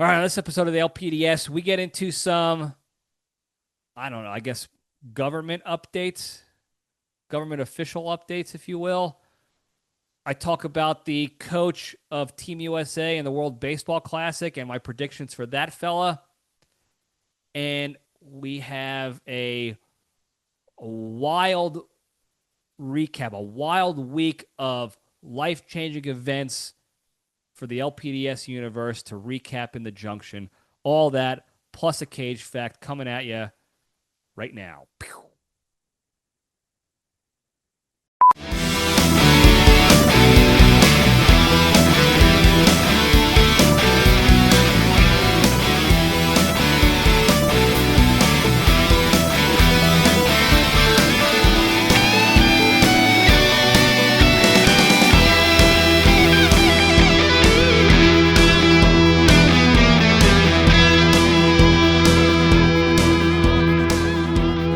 All right, this episode of the LPDS, we get into some, I guess government updates, government official updates, if you will. I talk about the coach of Team USA and the World Baseball Classic and my predictions for that fella. And we have a wild recap, a wild week of life-changing events for the LPDS universe to recap in the Junction. All that, plus a Cage fact coming at you right now. Pew.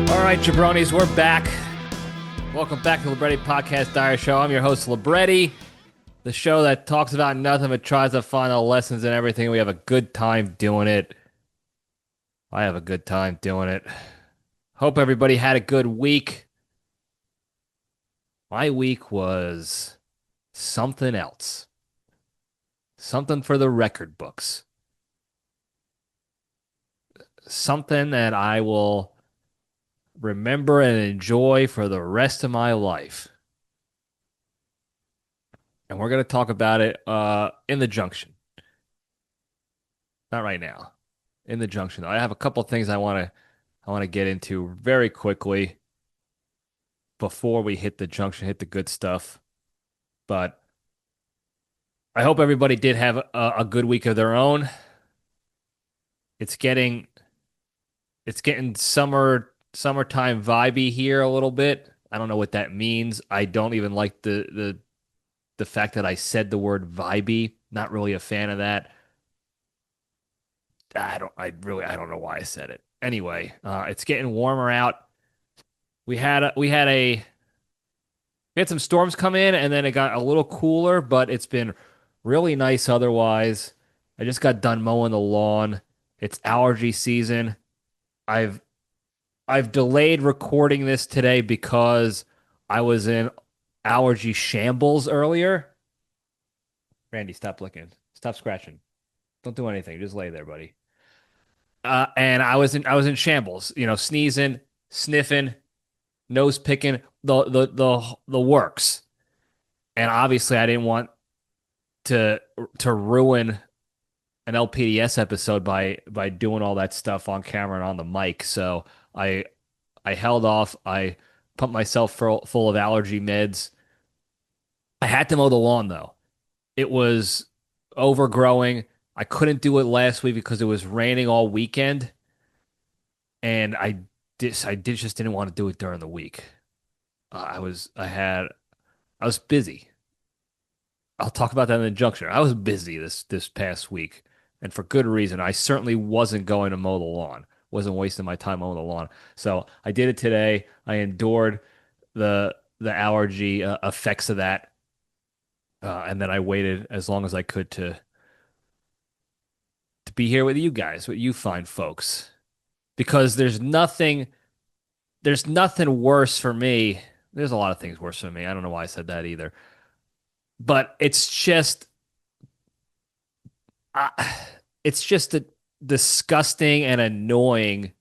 All right, Jabronis, we're back. Welcome back to the Libretti Podcast Diary Show. I'm your host, Libretti, the show that talks about nothing but tries to find the lessons in everything. We have a good time doing it. I have a good time doing it. Hope everybody had a good week. My week was something else. Something for the record books. Something that I will remember and enjoy for the rest of my life. And we're going to talk about it in the Junction. Not right now. In the Junction. I have a couple of things I want to get into very quickly before we hit the Junction, hit the good stuff. But I hope everybody did have a good week of their own. It's getting summertime vibey here a little bit. I don't know what that means. I don't even like the fact that I said the word vibey. Not really a fan of that. I don't know why I said it. Anyway, it's getting warmer out. We had some storms come in and then it got a little cooler, but it's been really nice otherwise. I just got done mowing the lawn. It's allergy season. I've delayed recording this today because I was in allergy shambles earlier. Randy, stop looking. Stop scratching. Don't do anything. Just lay there, buddy. And I was in shambles, sneezing, sniffing, nose picking, the works. And obviously I didn't want to ruin an LPDS episode by doing all that stuff on camera and on the mic. So I held off. I pumped myself full of allergy meds. I had to mow the lawn though. It was overgrowing. I couldn't do it last week because it was raining all weekend, and I just didn't want to do it during the week. I was busy. I'll talk about that in the Junction. I was busy this past week, and for good reason. I certainly wasn't going to mow the lawn. Wasn't wasting my time mowing the lawn. So I did it today. I endured the allergy effects of that, and then I waited as long as I could to be here with you guys, with you fine folks, because there's nothing worse for me. There's a lot of things worse for me. I don't know why I said that either, but uh, it's just disgusting and annoying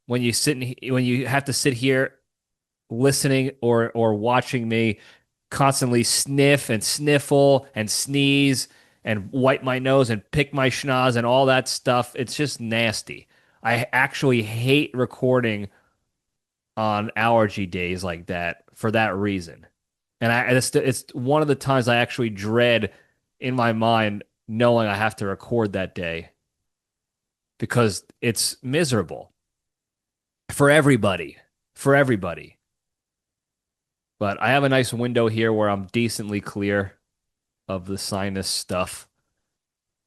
when when you have to sit here listening or watching me constantly sniff and sniffle and sneeze and wipe my nose and pick my schnoz and all that stuff. It's just nasty. I actually hate recording on allergy days like that for that reason. And it's one of the times I actually dread in my mind knowing I have to record that day because it's miserable for everybody, for everybody. But I have a nice window here where I'm decently clear of the sinus stuff.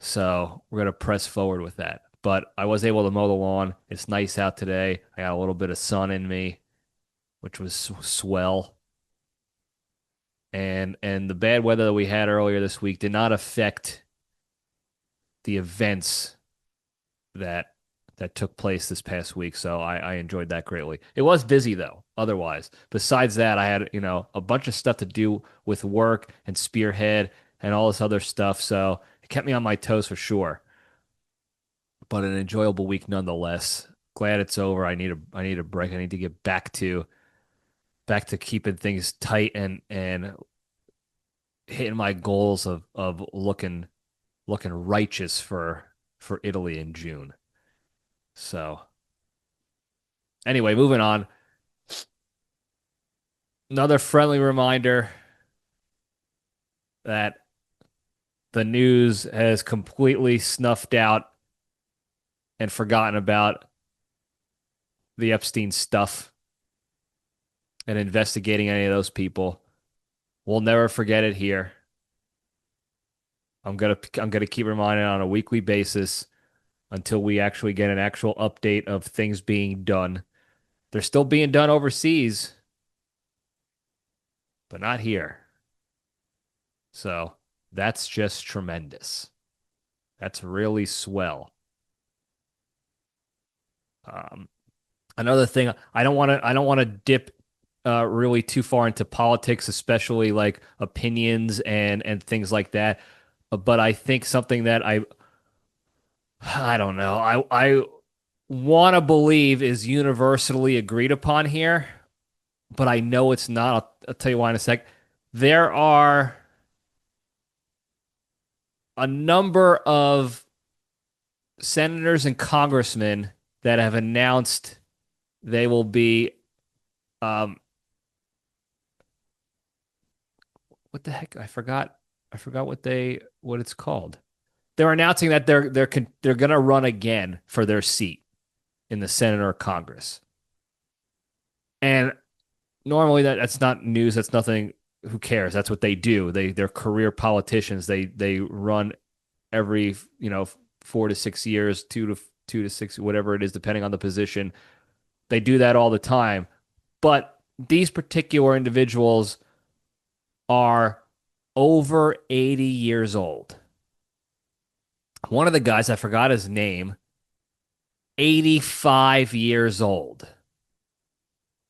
So we're going to press forward with that. But I was able to mow the lawn. It's nice out today. I got a little bit of sun in me, which was swell. And the bad weather that we had earlier this week did not affect the events that took place this past week. So I enjoyed that greatly. It was busy though, otherwise. Besides that, I had, a bunch of stuff to do with work and Spearhead and all this other stuff. So it kept me on my toes for sure. But an enjoyable week nonetheless. Glad it's over. I need a break. I need to get back to keeping things tight and hitting my goals of looking righteous for Italy in June. So anyway, moving on. Another friendly reminder that the news has completely snuffed out and forgotten about the Epstein stuff and investigating any of those people. We'll never forget it here. I'm gonna keep reminding on a weekly basis until we actually get an actual update of things being done. They're still being done overseas, but not here. So that's just tremendous. That's really swell. Um, Another thing, I don't want to dip really too far into politics, especially like opinions and things like that. But I think something that I don't know. I want to believe is universally agreed upon here, but I know it's not. I'll tell you why in a sec. There are a number of senators and congressmen that have announced they will be um what the heck? I forgot what it's called. They're announcing that they're going to run again for their seat in the Senate or Congress. And normally that's not news, that's nothing, who cares? That's what they do. They're career politicians. They run every, 4 to 6 years, two to six, whatever it is, depending on the position. They do that all the time. But these particular individuals are over 80 years old. One of the guys, I forgot his name, 85 years old.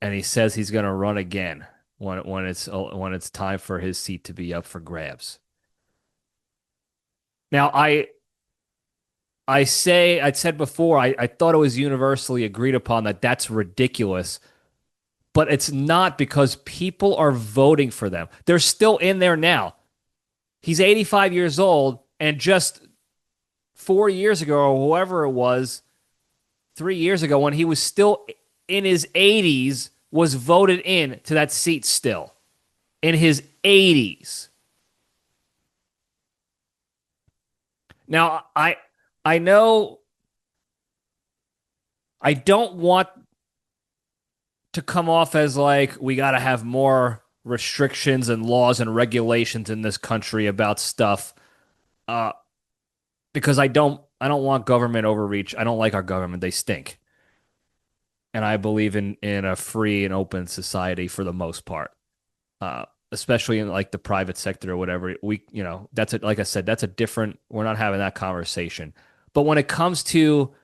And he says he's going to run again when it's time for his seat to be up for grabs. Now, I said before, I thought it was universally agreed upon that that's ridiculous, but it's not because people are voting for them. They're still in there now. He's 85 years old, and just 4 years ago, or whoever it was, 3 years ago, when he was still in his 80s, was voted in to that seat still. In his 80s. Now, I know I don't want to come off as like we got to have more restrictions and laws and regulations in this country about stuff, uh, because I don't want government overreach. I don't like our government. They stink. And I believe in a free and open society for the most part. Especially in like the private sector or whatever. That's like I said, that's a different, we're not having that conversation. But when it comes to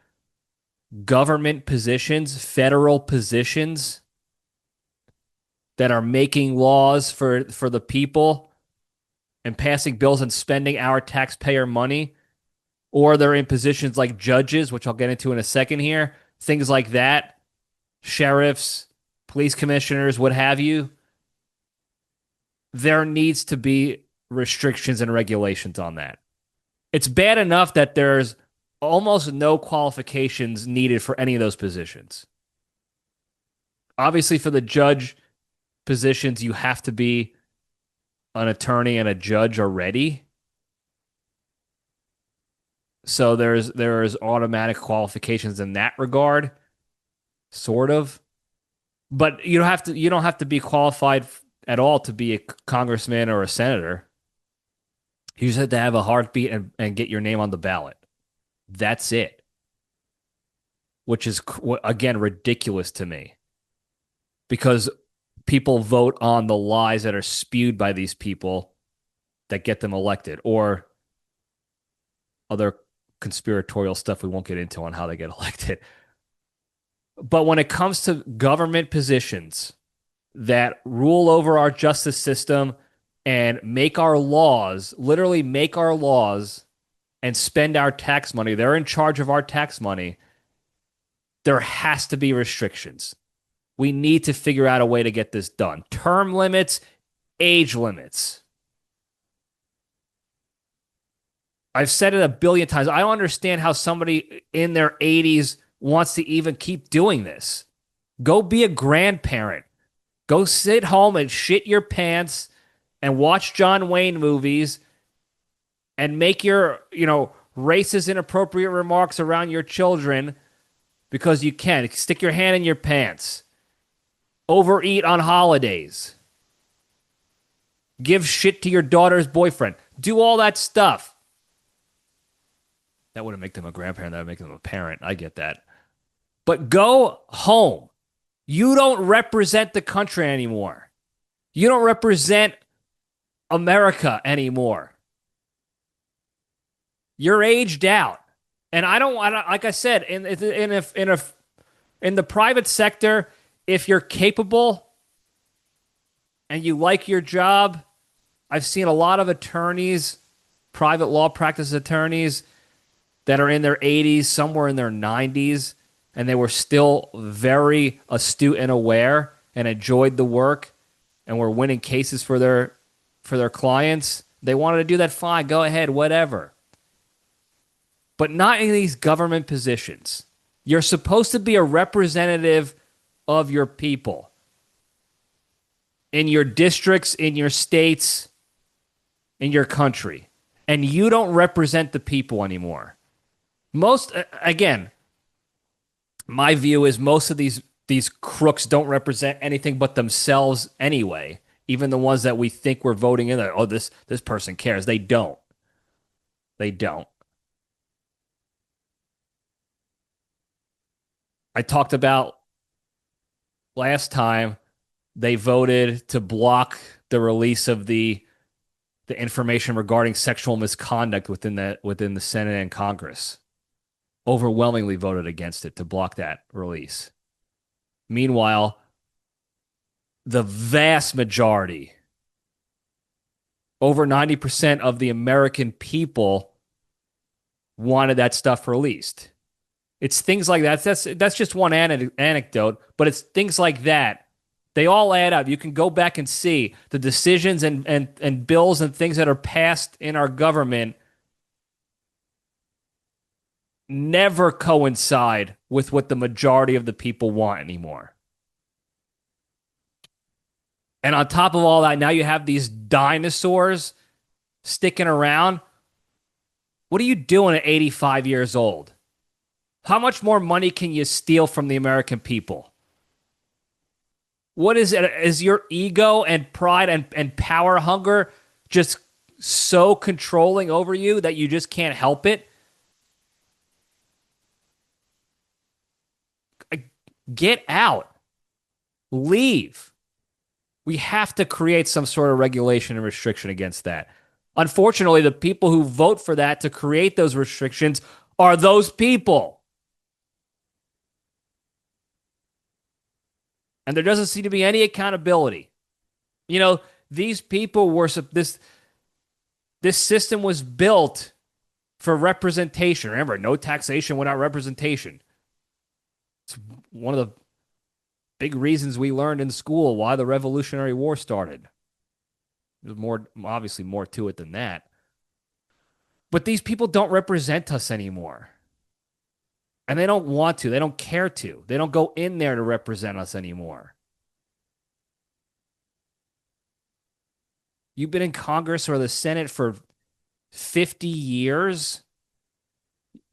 government positions, federal positions that are making laws for the people and passing bills and spending our taxpayer money, or they're in positions like judges, which I'll get into in a second here, things like that, sheriffs, police commissioners, what have you, there needs to be restrictions and regulations on that. It's bad enough that there's almost no qualifications needed for any of those positions. Obviously, for the judge positions, you have to be an attorney and a judge already. So there's automatic qualifications in that regard, sort of. But you don't have to be qualified at all to be a congressman or a senator. You just have to have a heartbeat and get your name on the ballot. That's it. Which is, again, ridiculous to me. Because people vote on the lies that are spewed by these people that get them elected, or other conspiratorial stuff we won't get into on how they get elected. But when it comes to government positions that rule over our justice system and make our laws, literally make our laws and spend our tax money, they're in charge of our tax money. There has to be restrictions. We need to figure out a way to get this done. Term limits, age limits. I've said it a billion times. I don't understand how somebody in their 80s wants to even keep doing this. Go be a grandparent. Go sit home and shit your pants and watch John Wayne movies and make your, racist, inappropriate remarks around your children because you can. Stick your hand in your pants. Overeat on holidays. Give shit to your daughter's boyfriend. Do all that stuff. That wouldn't make them a grandparent. That would make them a parent. I get that. But go home. You don't represent the country anymore. You don't represent America anymore. You're aged out. And I don't like I said, in the private sector, if you're capable and you like your job, I've seen a lot of attorneys, private law practice attorneys that are in their 80s, somewhere in their 90s, and they were still very astute and aware and enjoyed the work and were winning cases for their clients. They wanted to do that, fine, go ahead, whatever. But not in these government positions. You're supposed to be a representative of your people in your districts, in your states, in your country. And you don't represent the people anymore. Again, my view is most of these crooks don't represent anything but themselves anyway. Even the ones that we think we're voting in, oh, this person cares. They don't. They don't. I talked about last time they voted to block the release of the information regarding sexual misconduct within the Senate and Congress. Overwhelmingly voted against it to block that release. Meanwhile, the vast majority, over 90% of the American people wanted that stuff released. It's things like that. That's just one anecdote, but it's things like that. They all add up. You can go back and see the decisions and bills and things that are passed in our government never coincide with what the majority of the people want anymore. And on top of all that, now you have these dinosaurs sticking around. What are you doing at 85 years old? How much more money can you steal from the American people? What is it? Is your ego and pride and power hunger just so controlling over you that you just can't help it? Get out. Leave. We have to create some sort of regulation and restriction against that. Unfortunately, the people who vote for that to create those restrictions are those people. And there doesn't seem to be any accountability. These people were this system was built for representation. Remember, no taxation without representation. It's one of the big reasons we learned in school why the Revolutionary War started. There's obviously more to it than that. But these people don't represent us anymore. And they don't want to. They don't care to. They don't go in there to represent us anymore. You've been in Congress or the Senate for 50 years.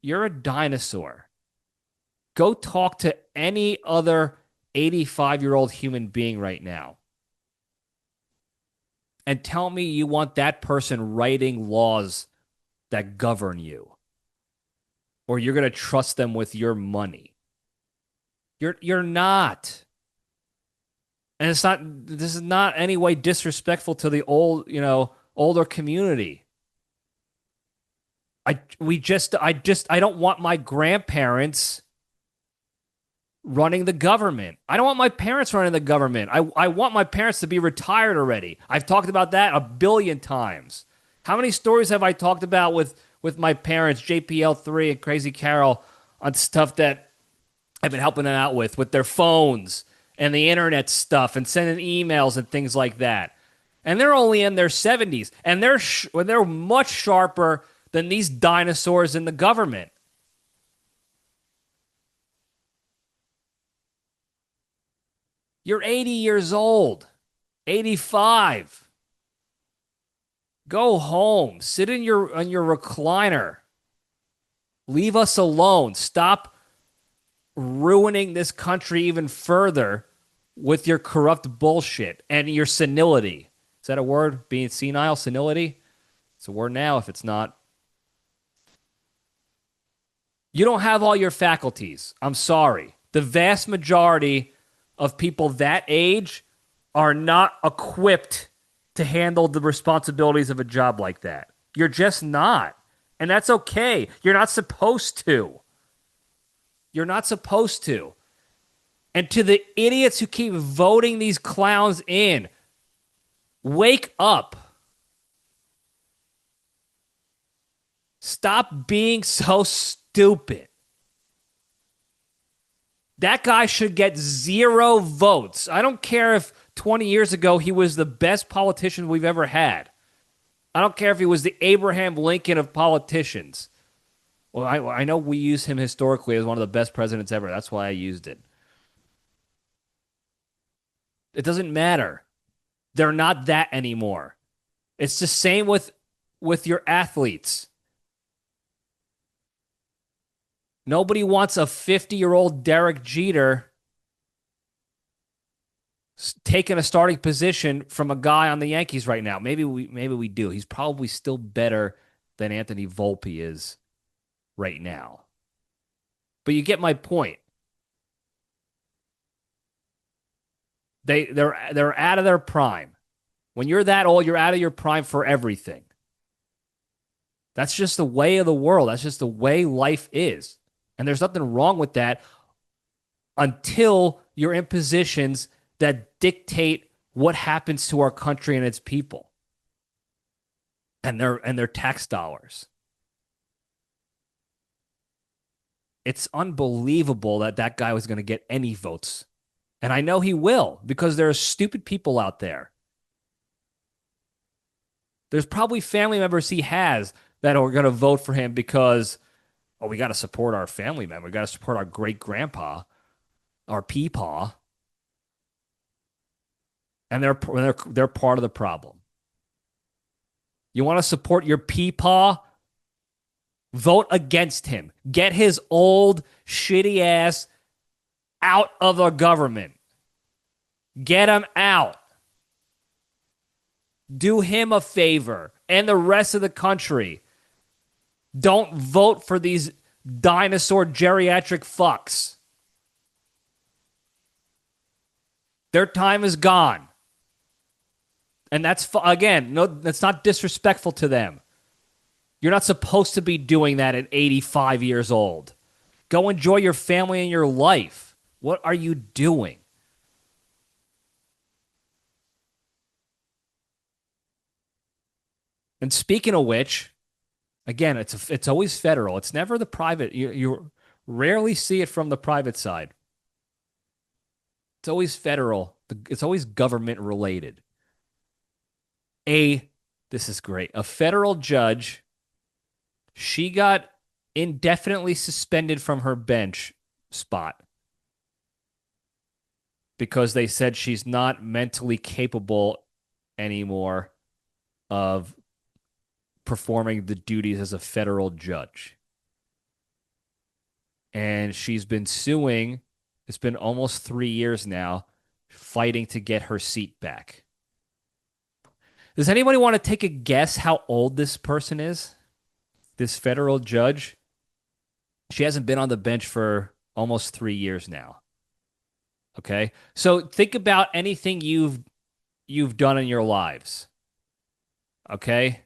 You're a dinosaur. Go talk to any other 85-year-old human being right now and tell me you want that person writing laws that govern you, or you're going to trust them with your money. You're not. And this is not any way disrespectful to the older community. I don't want my grandparents running the government. I don't want my parents running the government. I want my parents to be retired already. I've talked about that a billion times. How many stories have I talked about with my parents, JPL3 and Crazy Carol, on stuff that I've been helping them out with their phones and the internet stuff and sending emails and things like that. And they're only in their 70s, and they're much sharper than these dinosaurs in the government. You're 80 years old, 85. Go home, sit in your recliner. Leave us alone. Stop ruining this country even further with your corrupt bullshit and your senility. Is that a word? Being senile, senility? It's a word now if it's not. You don't have all your faculties. I'm sorry. The vast majority of people that age are not equipped to handle the responsibilities of a job like that. You're just not. And that's okay. You're not supposed to. You're not supposed to. And to the idiots who keep voting these clowns in, wake up. Stop being so stupid. That guy should get 0 votes. I don't care if 20 years ago he was the best politician we've ever had. I don't care if he was the Abraham Lincoln of politicians. Well, I know we use him historically as one of the best presidents ever. That's why I used it. It doesn't matter. They're not that anymore. It's the same with your athletes. Nobody wants a 50-year-old Derek Jeter taking a starting position from a guy on the Yankees right now. Maybe we do. He's probably still better than Anthony Volpe is right now. But you get my point. They're out of their prime. When you're that old, you're out of your prime for everything. That's just the way of the world. That's just the way life is. And there's nothing wrong with that until you're in positions that dictate what happens to our country and its people and their tax dollars. It's unbelievable that guy was going to get any votes. And I know he will, because there are stupid people out there. There's probably family members he has that are going to vote for him because, oh, we got to support our family member. We got to support our great grandpa, our peepaw. And they're part of the problem. You want to support your peepaw? Vote against him. Get his old, shitty ass out of the government. Get him out. Do him a favor and the rest of the country. Don't vote for these dinosaur geriatric fucks. Their time is gone. And that's, again, no, that's not disrespectful to them. You're not supposed to be doing that at 85 years old. Go enjoy your family and your life. What are you doing? And speaking of which, again, it's always federal. It's never the private. You rarely see it from the private side. It's always federal. It's always government related. This is great. A federal judge, she got indefinitely suspended from her bench spot because they said she's not mentally capable anymore of performing the duties as a federal judge. And she's been suing, it's been almost 3 years now, fighting to get her seat back. Does anybody want to take a guess how old this person is? This federal judge? She hasn't been on the bench for almost 3 years now. Okay? So think about anything you've done in your lives. Okay?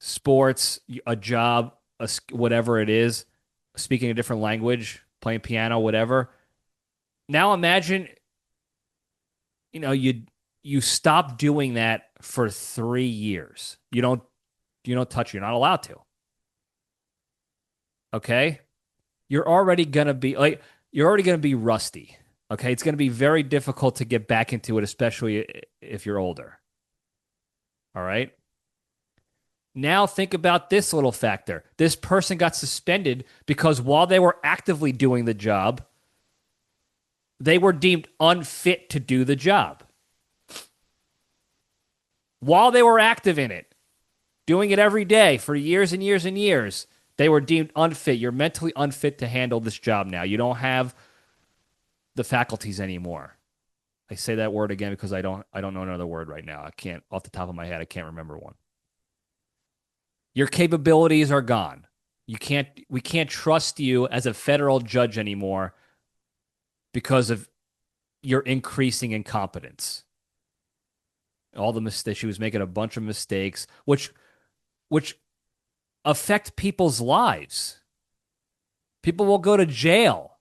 sports, a job, whatever it is, speaking a different language, playing piano, whatever. Now imagine, you stop doing that for 3 years. You don't touch. You're not allowed to. Okay, you're already gonna be rusty. Okay, it's gonna be very difficult to get back into it, especially if you're older. All right. Now think about this little factor. This person got suspended because while they were actively doing the job, they were deemed unfit to do the job. While they were active in it, doing it every day for years and years and years, they were deemed unfit. You're mentally unfit to handle this job now. You don't have the faculties anymore. I say that word again because I don't know another word right now. I can't, off the top of my head, I can't remember one. Your capabilities are gone. We can't trust you as a federal judge anymore because of your increasing incompetence. All the mistakes, she was making a bunch of mistakes, which affect people's lives. People will go to jail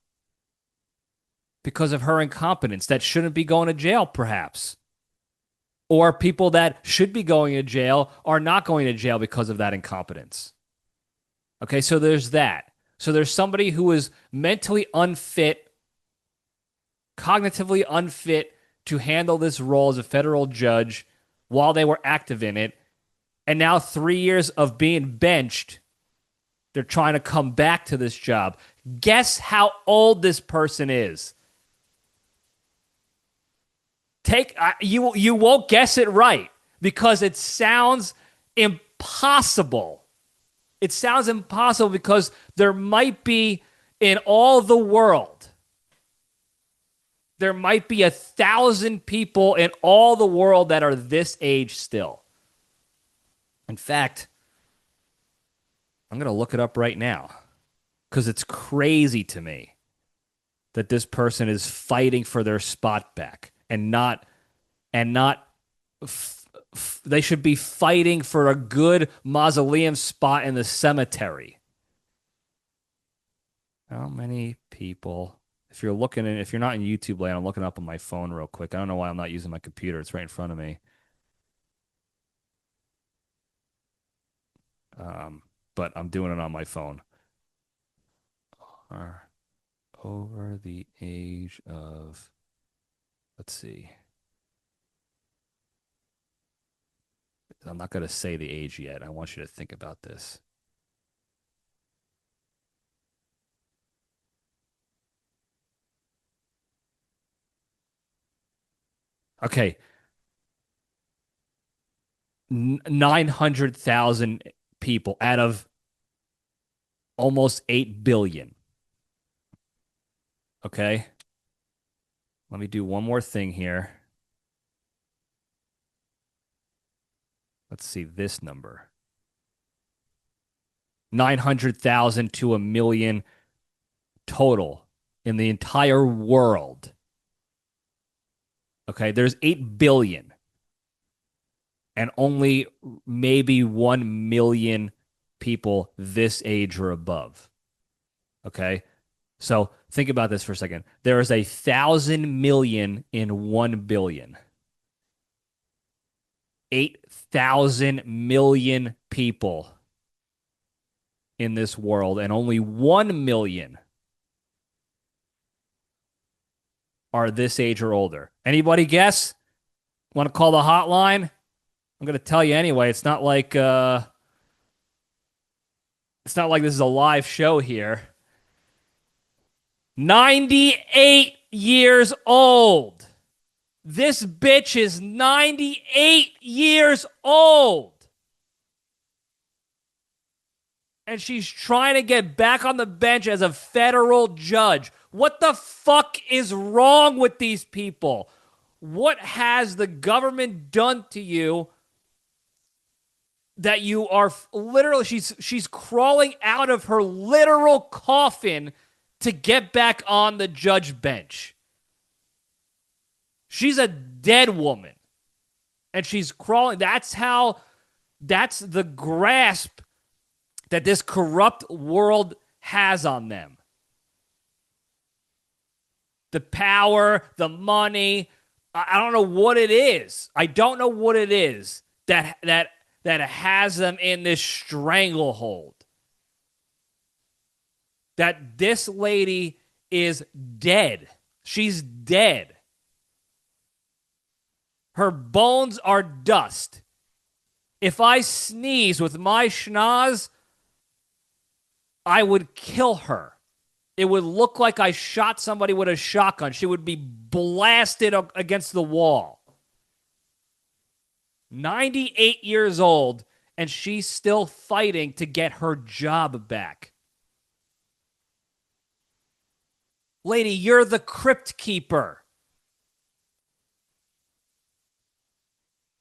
because of her incompetence that shouldn't be going to jail, perhaps. Or people that should be going to jail are not going to jail because of that incompetence. Okay, so there's that. So there's somebody who is mentally unfit, cognitively unfit to handle this role as a federal judge while they were active in it. And now 3 years of being benched, they're trying to come back to this job. Guess how old this person is. You won't guess it right because it sounds impossible. It sounds impossible because there might be in all the world, there might be 1,000 people in all the world that are this age still. In fact, I'm going to look it up right now because it's crazy to me that this person is fighting for their spot back. And not, they should be fighting for a good mausoleum spot in the cemetery. How many people? If you're not in YouTube land, I'm looking up on my phone real quick. I don't know why I'm not using my computer. It's right in front of me. But I'm doing it on my phone. Over the age of. Let's see. I'm not going to say the age yet. I want you to think about this. Okay. 900,000 people out of almost 8 billion. Okay. Let me do one more thing here. Let's see this number. 900,000 to 1 million total in the entire world. Okay, there's 8 billion. And only maybe 1 million people this age or above. Okay? So think about this for a second. There is 1,000 million in 1 billion. 8,000 million people in this world, and only 1 million are this age or older. Anybody guess? Want to call the hotline? I'm going to tell you anyway. It's not like this is a live show here. 98 years old. This bitch is 98 years old. And she's trying to get back on the bench as a federal judge. What the fuck is wrong with these people? What has the government done to you that you are literally, she's crawling out of her literal coffin to get back on the judge bench. She's a dead woman. And she's crawling. That's how That's the grasp that this corrupt world has on them. The power, the money. I don't know what it is. I don't know what it is that has them in this stranglehold. That this lady is dead. She's dead. Her bones are dust. If I sneeze with my schnoz, I would kill her. It would look like I shot somebody with a shotgun. She would be blasted against the wall. 98 years old, and she's still fighting to get her job back. Lady, you're the crypt keeper.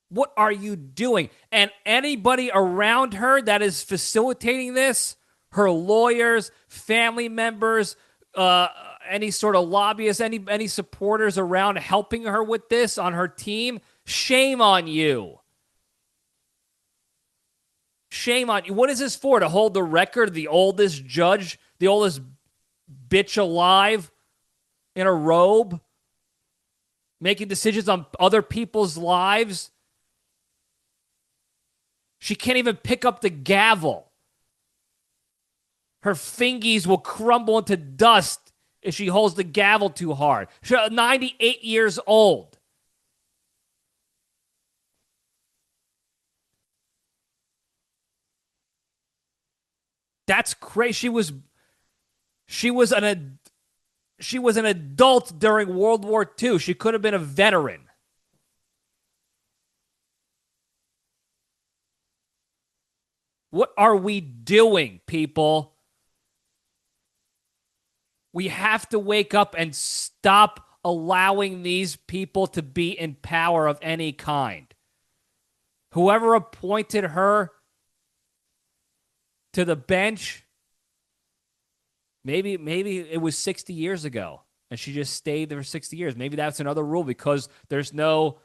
What are you doing? And anybody around her that is facilitating this, her lawyers, family members, any sort of lobbyists, any supporters around helping her with this on her team, shame on you. Shame on you. What is this for? To hold the record of the oldest judge, the oldest bitch alive in a robe, making decisions on other people's lives? She can't even pick up the gavel. Her fingies will crumble into dust if she holds the gavel too hard. She's 98 years old. That's crazy. She was an adult during World War II. She could have been a veteran. What are we doing, people? We have to wake up and stop allowing these people to be in power of any kind. Whoever appointed her to the bench, maybe it was 60 years ago, and she just stayed there for 60 years. Maybe that's another rule because there's no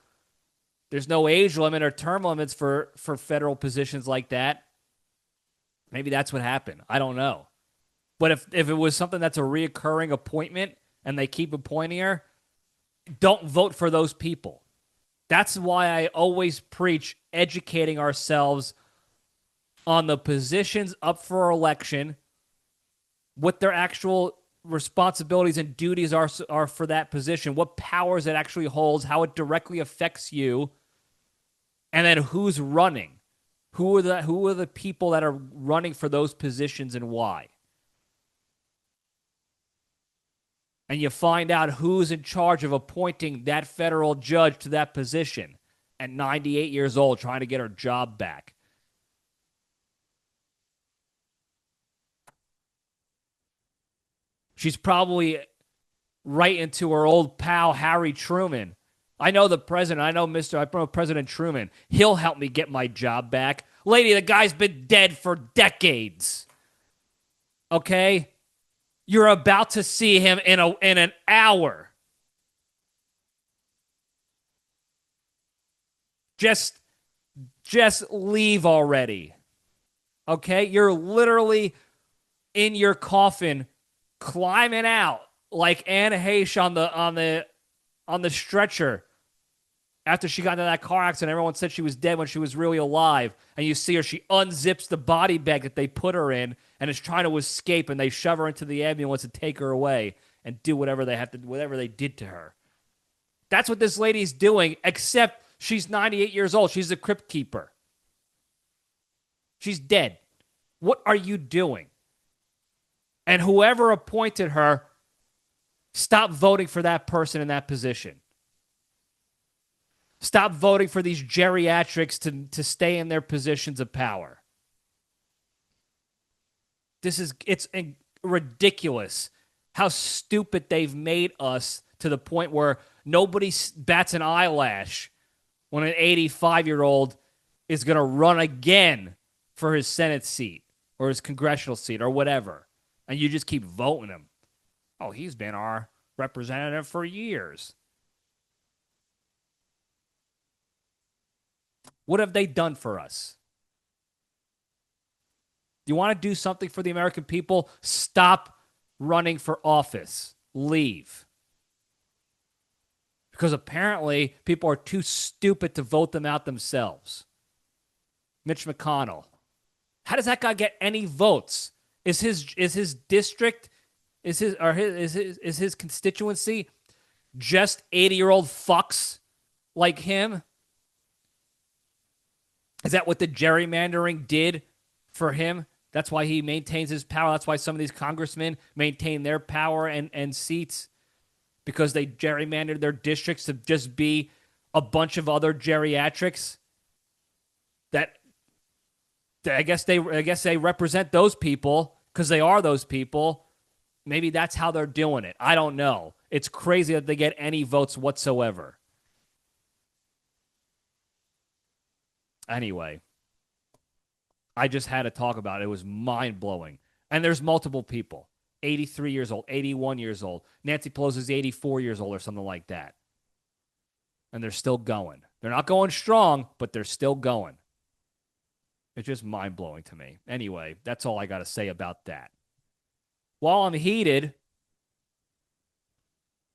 age limit or term limits for federal positions like that. Maybe that's what happened. I don't know. But if it was something that's a reoccurring appointment and they keep appointing her, don't vote for those people. That's why I always preach educating ourselves on the positions up for election, what their actual responsibilities and duties are for that position, what powers it actually holds, how it directly affects you, and then who's running. Who are the people that are running for those positions and why? And you find out who's in charge of appointing that federal judge to that position at 98 years old trying to get her job back. She's probably right into her old pal, Harry Truman. I know the president. I know President Truman. He'll help me get my job back. Lady, the guy's been dead for decades. Okay? You're about to see him in an hour. Just leave already. Okay? You're literally in your coffin climbing out like Anne Heche on the stretcher after she got into that car accident. Everyone said she was dead when she was really alive. And you see her, she unzips the body bag that they put her in and is trying to escape, and they shove her into the ambulance and take her away and do whatever they did to her. That's what this lady's doing, except she's 98 years old. She's a crypt keeper. She's dead. What are you doing? And whoever appointed her, stop voting for that person in that position. Stop voting for these geriatrics to stay in their positions of power. It's ridiculous how stupid they've made us to the point where nobody bats an eyelash when an 85-year-old is going to run again for his Senate seat or his congressional seat or whatever. And you just keep voting him. Oh, he's been our representative for years. What have they done for us? Do you want to do something for the American people? Stop running for office. Leave. Because apparently people are too stupid to vote them out themselves. Mitch McConnell. How does that guy get any votes? Is his district, is his constituency just 80-year-old fucks like him? Is that what the gerrymandering did for him? That's why he maintains his power. That's why some of these congressmen maintain their power and seats, because they gerrymandered their districts to just be a bunch of other geriatrics that I guess they represent those people because they are those people. Maybe that's how they're doing it. I don't know. It's crazy that they get any votes whatsoever. Anyway, I just had to talk about it. It was mind-blowing. And there's multiple people. 83 years old, 81 years old. Nancy Pelosi's 84 years old or something like that. And they're still going. They're not going strong, but they're still going. It's just mind-blowing to me. Anyway, that's all I got to say about that. While I'm heated,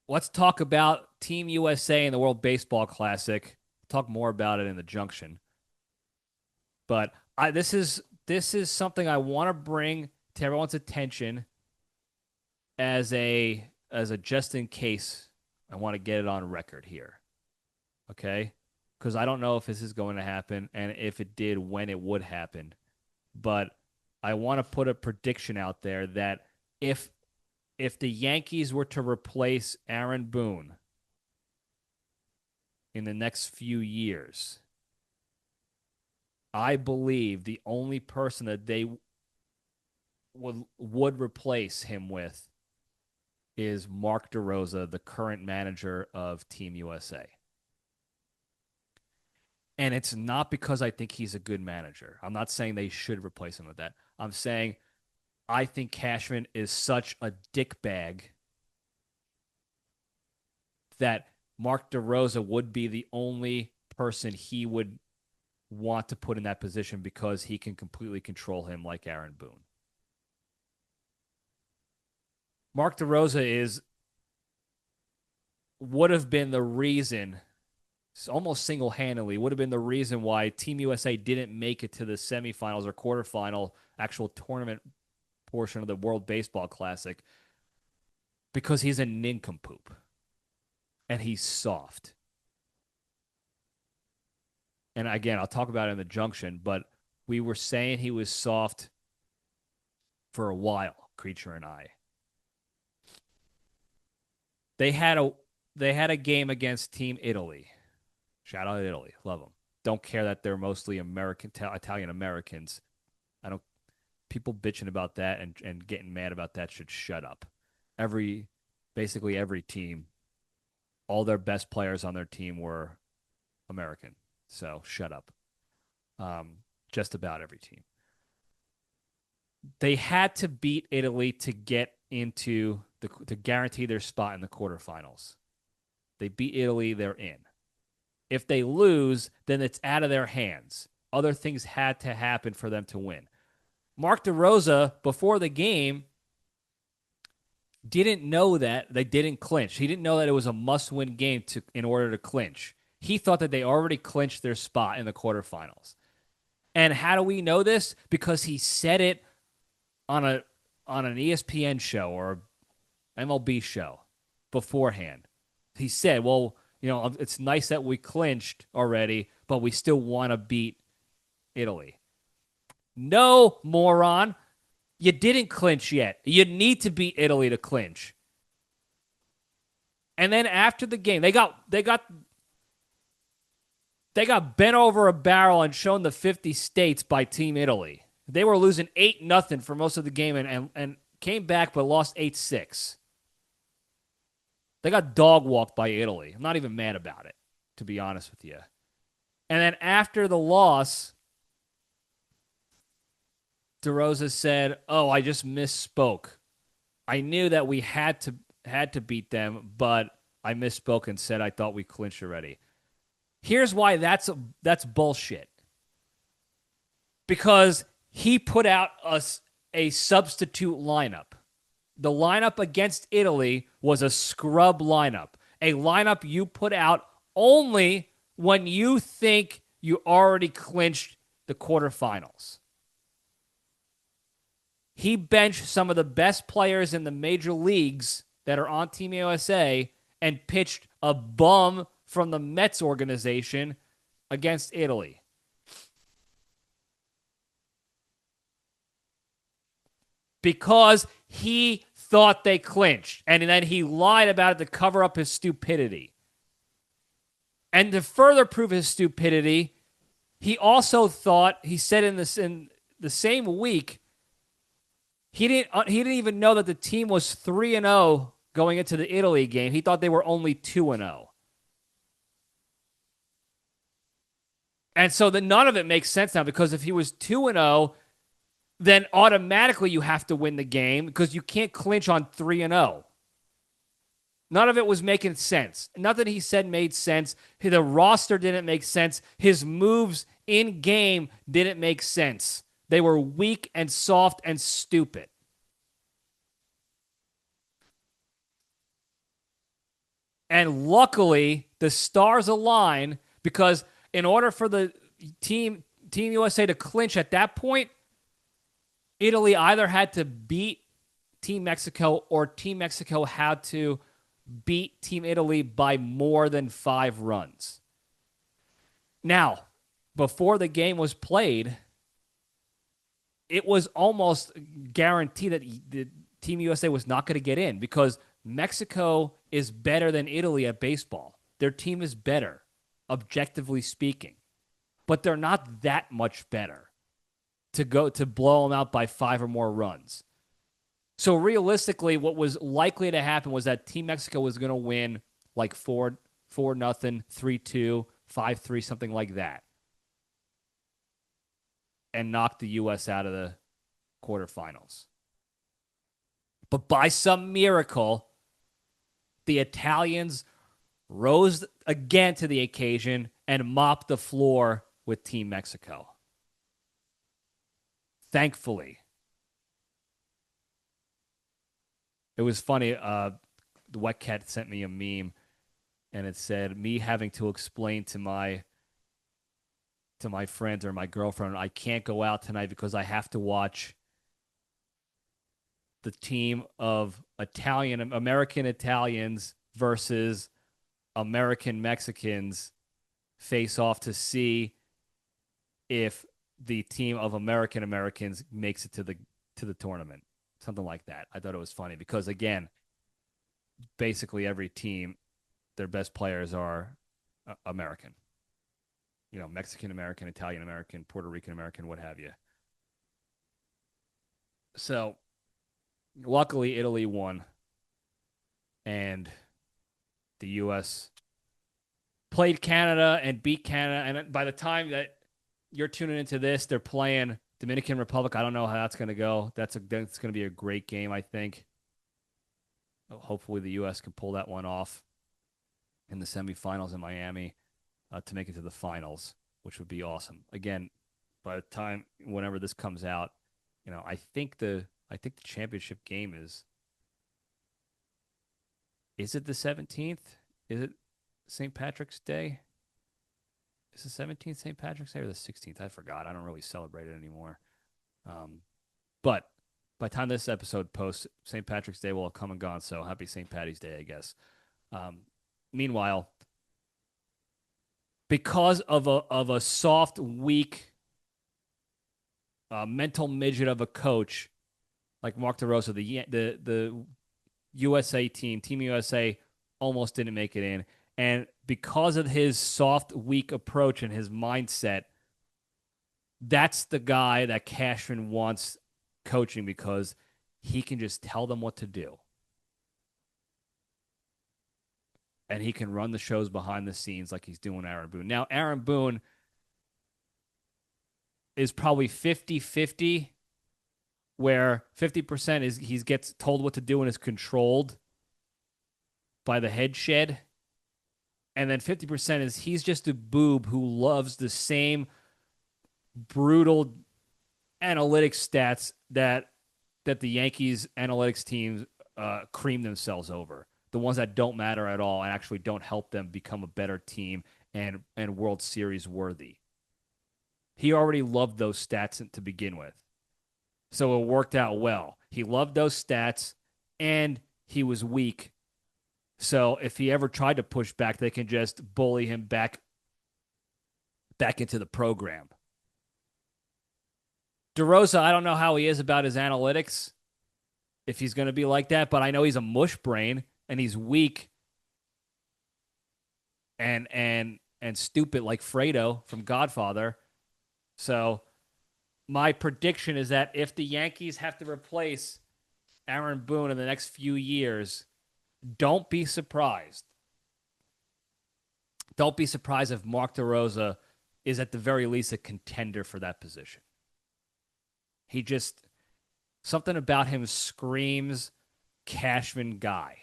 let's talk about Team USA and the World Baseball Classic. Talk more about it in the Junction. But this is something I want to bring to everyone's attention as a just in case. I want to get it on record here. Okay? Because I don't know if this is going to happen, and if it did, when it would happen. But I want to put a prediction out there that if the Yankees were to replace Aaron Boone in the next few years, I believe the only person that they would replace him with is Mark DeRosa, the current manager of Team USA. And it's not because I think he's a good manager. I'm not saying they should replace him with that. I'm saying I think Cashman is such a dickbag that Mark DeRosa would be the only person he would want to put in that position because he can completely control him like Aaron Boone. Mark DeRosa would have been the reason, almost single-handedly, would have been the reason why Team USA didn't make it to the semifinals or quarterfinal actual tournament portion of the World Baseball Classic, because he's a nincompoop and he's soft. And again, I'll talk about it in the Junction, but we were saying he was soft for a while, Creature and I. They had a game against Team Italy. Shout out to Italy. Love them. Don't care that they're mostly Italian Americans. People bitching about that and getting mad about that should shut up. Basically every team, all their best players on their team were American. So shut up. Just about every team. They had to beat Italy to get into to guarantee their spot in the quarterfinals. They beat Italy, they're in. If they lose, then it's out of their hands. Other things had to happen for them to win. Mark DeRosa, before the game, didn't know that they didn't clinch. He didn't know that it was a must-win game in order to clinch. He thought that they already clinched their spot in the quarterfinals. And how do we know this? Because he said it on an ESPN show or MLB show beforehand. He said, well, it's nice that we clinched already, but we still want to beat Italy. No, moron. You didn't clinch yet. You need to beat Italy to clinch. And then after the game, they got bent over a barrel and shown the 50 states by Team Italy. They were losing 8-0 for most of the game and came back but lost 8-6. They got dog walked by Italy. I'm not even mad about it, to be honest with you. And then after the loss, DeRosa said, "Oh, I just misspoke. I knew that we had to beat them, but I misspoke and said I thought we clinched already." Here's why that's bullshit. Because he put out a substitute lineup. The lineup against Italy was a scrub lineup, a lineup you put out only when you think you already clinched the quarterfinals. He benched some of the best players in the major leagues that are on Team USA and pitched a bum from the Mets organization against Italy. Because he thought they clinched, and then he lied about it to cover up his stupidity. And to further prove his stupidity, he also thought, he said in the same week, he didn't even know that the team was 3-0 going into the Italy game. He thought they were only 2-0. And so none of it makes sense now, because if he was 2-0, then automatically you have to win the game because you can't clinch on 3-0. None of it was making sense. Nothing he said made sense. The roster didn't make sense. His moves in game didn't make sense. They were weak and soft and stupid. And luckily, the stars align, because in order for the Team USA to clinch at that point, Italy either had to beat Team Mexico or Team Mexico had to beat Team Italy by more than 5 runs. Now, before the game was played, it was almost guaranteed that the Team USA was not going to get in, because Mexico is better than Italy at baseball. Their team is better, objectively speaking. But they're not that much better to blow them out by 5 or more runs. So realistically, what was likely to happen was that Team Mexico was going to win like 4-0, 3-2, 5-3, something like that, and knock the U.S. out of the quarterfinals. But by some miracle, the Italians rose again to the occasion and mopped the floor with Team Mexico. Thankfully. It was funny. The Wet Cat sent me a meme, and it said, me having to explain to my friends or my girlfriend, I can't go out tonight because I have to watch the team of American Italians versus American Mexicans face off to see if the team of American Americans makes it to the tournament. Something like that. I thought it was funny because, again, basically every team, their best players are American. You know, Mexican American, Italian American, Puerto Rican American, what have you. So, luckily, Italy won, and the U.S. played Canada and beat Canada. And by the time that you're tuning into this, they're playing Dominican Republic. I don't know how that's going to go. That's going to be a great game, I think. Hopefully, the U.S. can pull that one off in the semifinals in Miami to make it to the finals, which would be awesome. Again, by the time whenever this comes out, you know, I think the championship game is it the 17th? Is it St. Patrick's Day? Is the 17th St. Patrick's Day or the 16th? I forgot. I don't really celebrate it anymore. But by the time this episode posts, St. Patrick's Day will have come and gone. So happy St. Patty's Day, I guess. Meanwhile, because of a soft, weak, mental midget of a coach like Mark DeRosa, the USA Team USA, almost didn't make it in. And because of his soft, weak approach and his mindset, that's the guy that Cashman wants coaching, because he can just tell them what to do. And he can run the shows behind the scenes like he's doing Aaron Boone. Now, Aaron Boone is probably 50-50, where 50% is he gets told what to do and is controlled by the head shed. And then 50% is he's just a boob who loves the same brutal analytics stats that the Yankees analytics teams cream themselves over. The ones that don't matter at all and actually don't help them become a better team and World Series worthy. He already loved those stats to begin with. So it worked out well. He loved those stats and he was weak. So if he ever tried to push back, they can just bully him back into the program. DeRosa, I don't know how he is about his analytics, if he's going to be like that, but I know he's a mush brain and he's weak and stupid like Fredo from Godfather. So my prediction is that if the Yankees have to replace Aaron Boone in the next few years, don't be surprised. Don't be surprised if Mark DeRosa is at the very least a contender for that position. He just, something about him screams Cashman guy.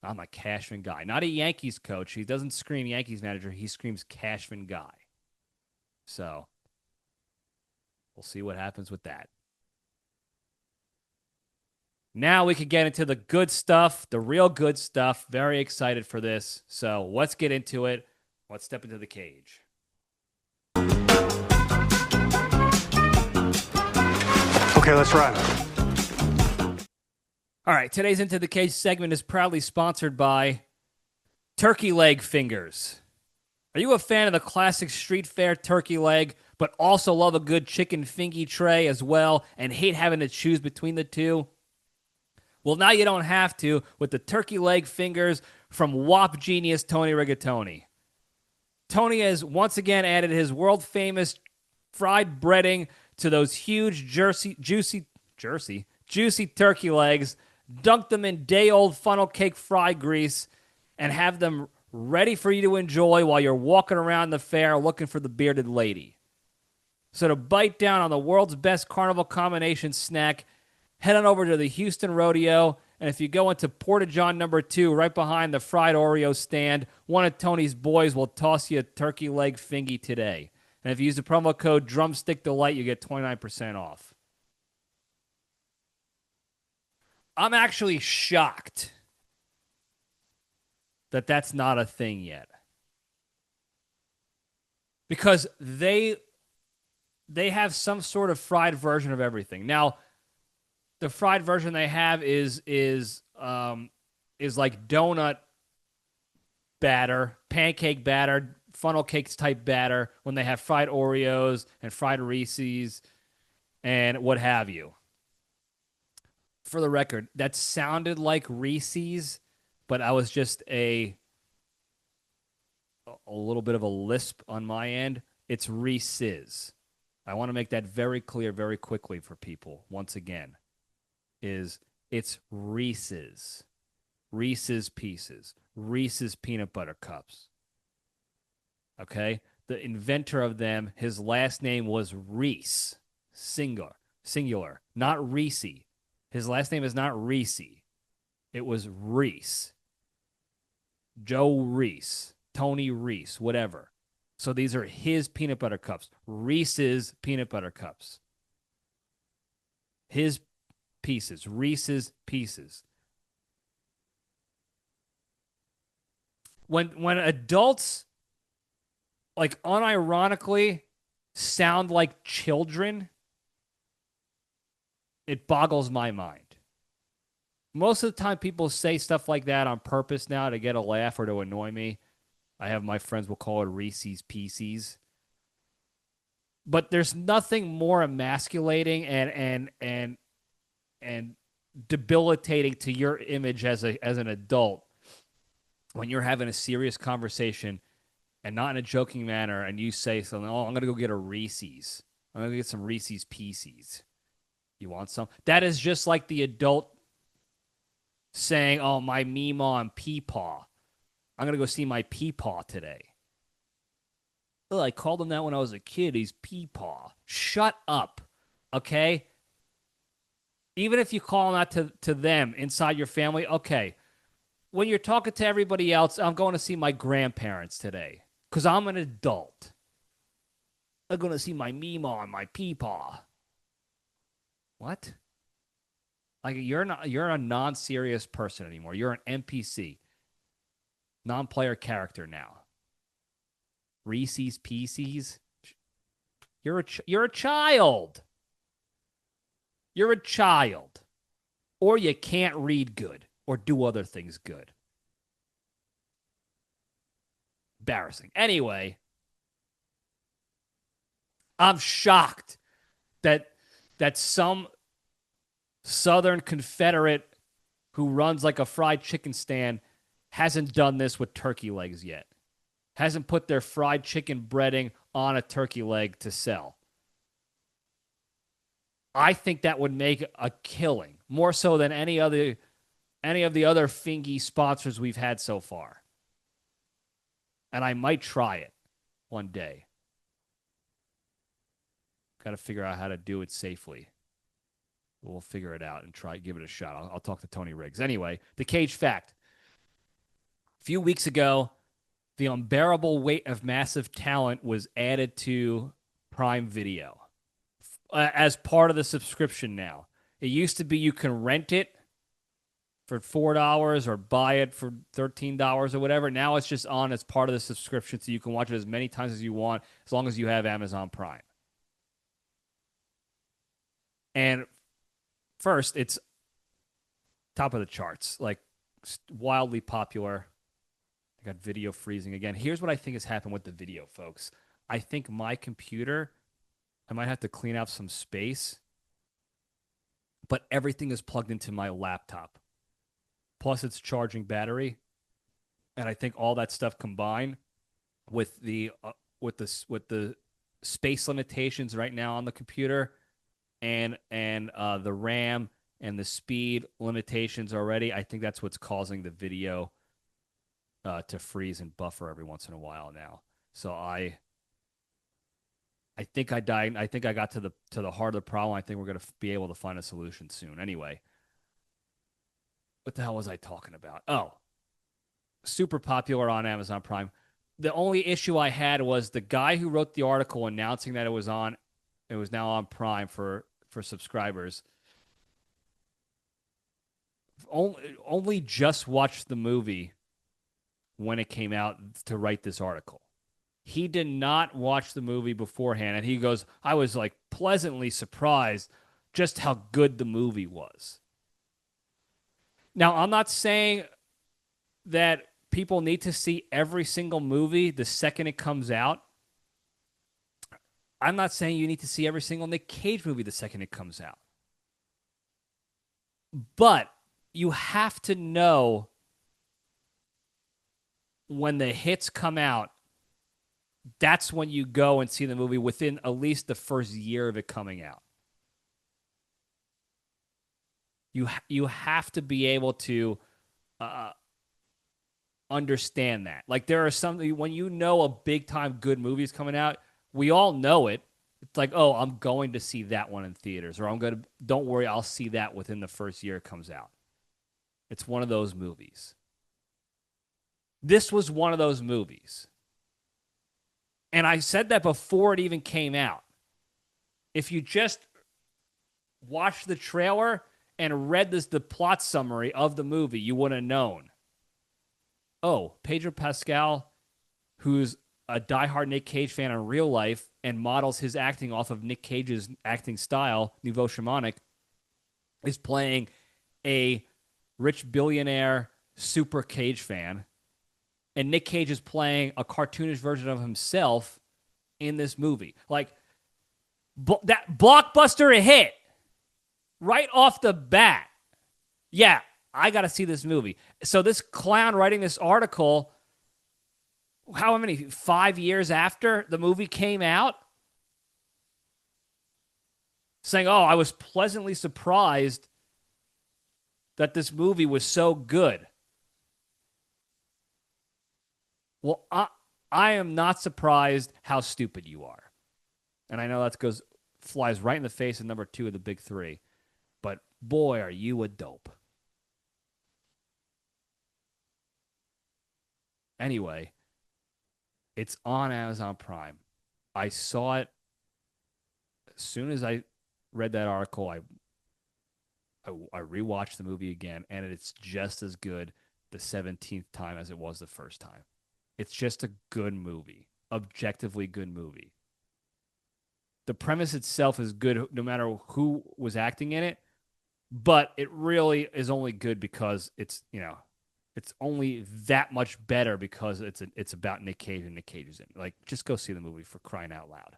I'm a Cashman guy. Not a Yankees coach. He doesn't scream Yankees manager. He screams Cashman guy. So we'll see what happens with that. Now we can get into the good stuff, the real good stuff. Very excited for this. So let's get into it. Let's step into the cage. Okay, let's run. All right, today's Into the Cage segment is proudly sponsored by Turkey Leg Fingers. Are you a fan of the classic street fair turkey leg, but also love a good chicken fingy tray as well and hate having to choose between the two? Well, now you don't have to with the Turkey Leg Fingers from WAP genius Tony Rigatoni. Tony has once again added his world-famous fried breading to those huge juicy turkey legs, dunk them in day-old funnel cake fry grease, and have them ready for you to enjoy while you're walking around the fair looking for the bearded lady. So to bite down on the world's best carnival combination snack, head on over to the Houston Rodeo, and if you go into Porta-John number 2, right behind the fried Oreo stand, one of Tony's boys will toss you a turkey leg fingy today. And if you use the promo code DRUMSTICKDELIGHT, you get 29% off. I'm actually shocked that that's not a thing yet. Because they have some sort of fried version of everything. Now, the fried version they have is like donut batter, pancake batter, funnel cakes type batter when they have fried Oreos and fried Reese's and what have you. For the record, that sounded like Reese's, but I was just a little bit of a lisp on my end. It's Reese's. I want to make that very clear very quickly for people once again. It's Reese's. Reese's Pieces. Reese's Peanut Butter Cups. Okay? The inventor of them, his last name was Reese. Singular. Not Reese. His last name is not Reese. It was Reese. Joe Reese. Tony Reese. Whatever. So these are his peanut butter cups. Reese's peanut butter cups. His pieces. Reese's Pieces. When adults like unironically sound like children, it boggles my mind. Most of the time people say stuff like that on purpose now to get a laugh or to annoy me. I have my friends will call it Reese's Pieces. But there's nothing more emasculating and debilitating to your image as an adult when you're having a serious conversation and not in a joking manner, and you say something, oh, I'm going to go get a Reese's. I'm going to get some Reese's Pieces. You want some? That is just like the adult saying, oh, my Meemaw and Peepaw. I'm going to go see my Peepaw today. Oh, I called him that when I was a kid. He's Peepaw. Shut up, okay? Even if you call him that to them inside your family, okay. When you're talking to everybody else, I'm going to see my grandparents today because I'm an adult. I'm going to see my Meemaw and my Peepaw. What? Like you're a non-serious person anymore. You're an NPC, non-player character now. Reese's Pieces. You're a child. You're a child. Or you can't read good or do other things good. Embarrassing. Anyway, I'm shocked that some Southern Confederate who runs like a fried chicken stand hasn't done this with turkey legs yet. Hasn't put their fried chicken breading on a turkey leg to sell. I think that would make a killing, more so than any of the other fingy sponsors we've had so far. And I might try it one day. Got to figure out how to do it safely. We'll figure it out and give it a shot. I'll talk to Tony Riggs. Anyway, the Cage fact. A few weeks ago, the unbearable weight of massive talent was added to Prime Video as part of the subscription now. It used to be you can rent it for $4 or buy it for $13 or whatever. Now it's just on as part of the subscription, so you can watch it as many times as you want as long as you have Amazon Prime. And first, it's top of the charts, like wildly popular. I got video freezing again. Here's what I think has happened with the video, folks. I think my computer, I might have to clean out some space, but everything is plugged into my laptop. Plus, it's charging battery, and I think all that stuff combined with the space limitations right now on the computer, and the RAM and the speed limitations already, I think that's what's causing the video to freeze and buffer every once in a while now. So I think I died. I think I got to the heart of the problem. I think we're going to be able to find a solution soon. Anyway, what the hell was I talking about? Oh, super popular on Amazon Prime. The only issue I had was the guy who wrote the article announcing that it was now on Prime for subscribers. Only just watched the movie when it came out to write this article. He did not watch the movie beforehand, and he goes, I was like pleasantly surprised just how good the movie was. Now, I'm not saying that people need to see every single movie the second it comes out. I'm not saying you need to see every single Nic Cage movie the second it comes out. But you have to know when the hits come out, that's when you go and see the movie within at least the first year of it coming out. You have to be able to understand that. Like there are some, when you know a big time good movie is coming out, we all know it. It's like, oh, I'm going to see that one in theaters, or don't worry, I'll see that within the first year it comes out. It's one of those movies. This was one of those movies. And I said that before it even came out. If you just watched the trailer and read the plot summary of the movie, you would have known. Oh, Pedro Pascal, who's a diehard Nic Cage fan in real life and models his acting off of Nic Cage's acting style, Nouveau Shamanic, is playing a rich billionaire super Cage fan. And Nic Cage is playing a cartoonish version of himself in this movie. Like, that blockbuster hit right off the bat. Yeah, I got to see this movie. So this clown writing this article, how many, 5 years after the movie came out, saying, oh, I was pleasantly surprised that this movie was so good. Well, I am not surprised how stupid you are. And I know that flies right in the face of number 2 of the big 3. But boy, are you a dope. Anyway, it's on Amazon Prime. I saw it as soon as I read that article, I rewatched the movie again, and it's just as good the 17th time as it was the first time. It's just a good movie, objectively good movie. The premise itself is good no matter who was acting in it, but it really is only good because it's only that much better because it's about Nic Cage and Nic Cage is in it. Like, just go see the movie for crying out loud.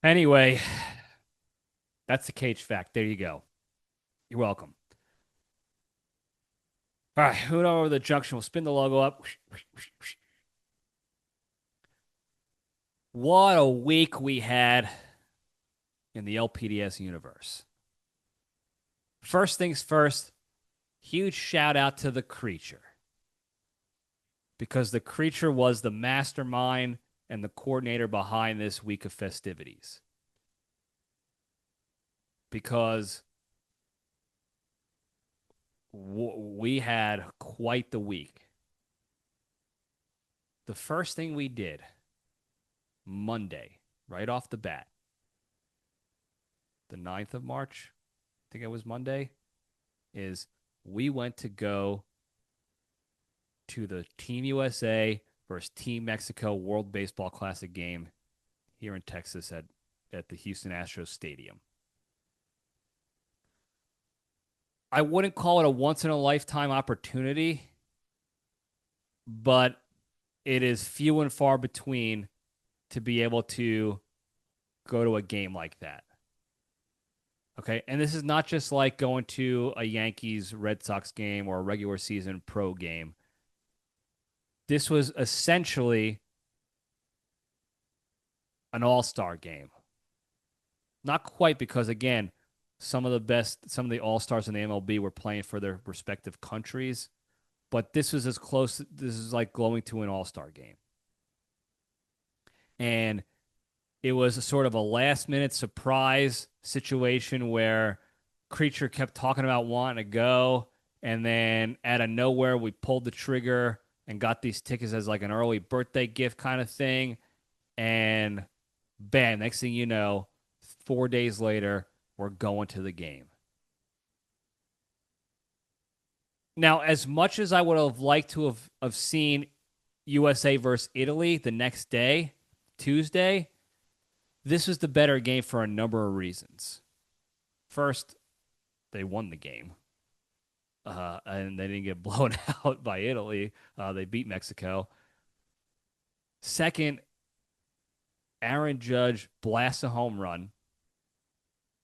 Anyway, that's the Cage fact. There you go. You're welcome. All right, moving over the junction. We'll spin the logo up. What a week we had in the LPDS universe. First things first, huge shout out to the creature because the creature was the mastermind and the coordinator behind this week of festivities. Because we had quite the week. The first thing we did Monday, right off the bat, the 9th of March, I think it was Monday, is we went to go to the Team USA versus Team Mexico World Baseball Classic game here in Texas at the Houston Astros Stadium. I wouldn't call it a once-in-a-lifetime opportunity, but it is few and far between to be able to go to a game like that. Okay, and this is not just like going to a Yankees Red Sox game or a regular season pro game. This was essentially an all-star game. Not quite, because again, some of the all-stars in the MLB were playing for their respective countries, but this was as close. This is like going to an all-star game. And it was a sort of a last-minute surprise situation where Creature kept talking about wanting to go, and then out of nowhere, we pulled the trigger and got these tickets as like an early birthday gift kind of thing. And bam, next thing you know, 4 days later, we're going to the game. Now, as much as I would have liked to have seen USA versus Italy the next day, Tuesday, this was the better game for a number of reasons. First, they won the game. And they didn't get blown out by Italy. They beat Mexico. Second, Aaron Judge blasts a home run.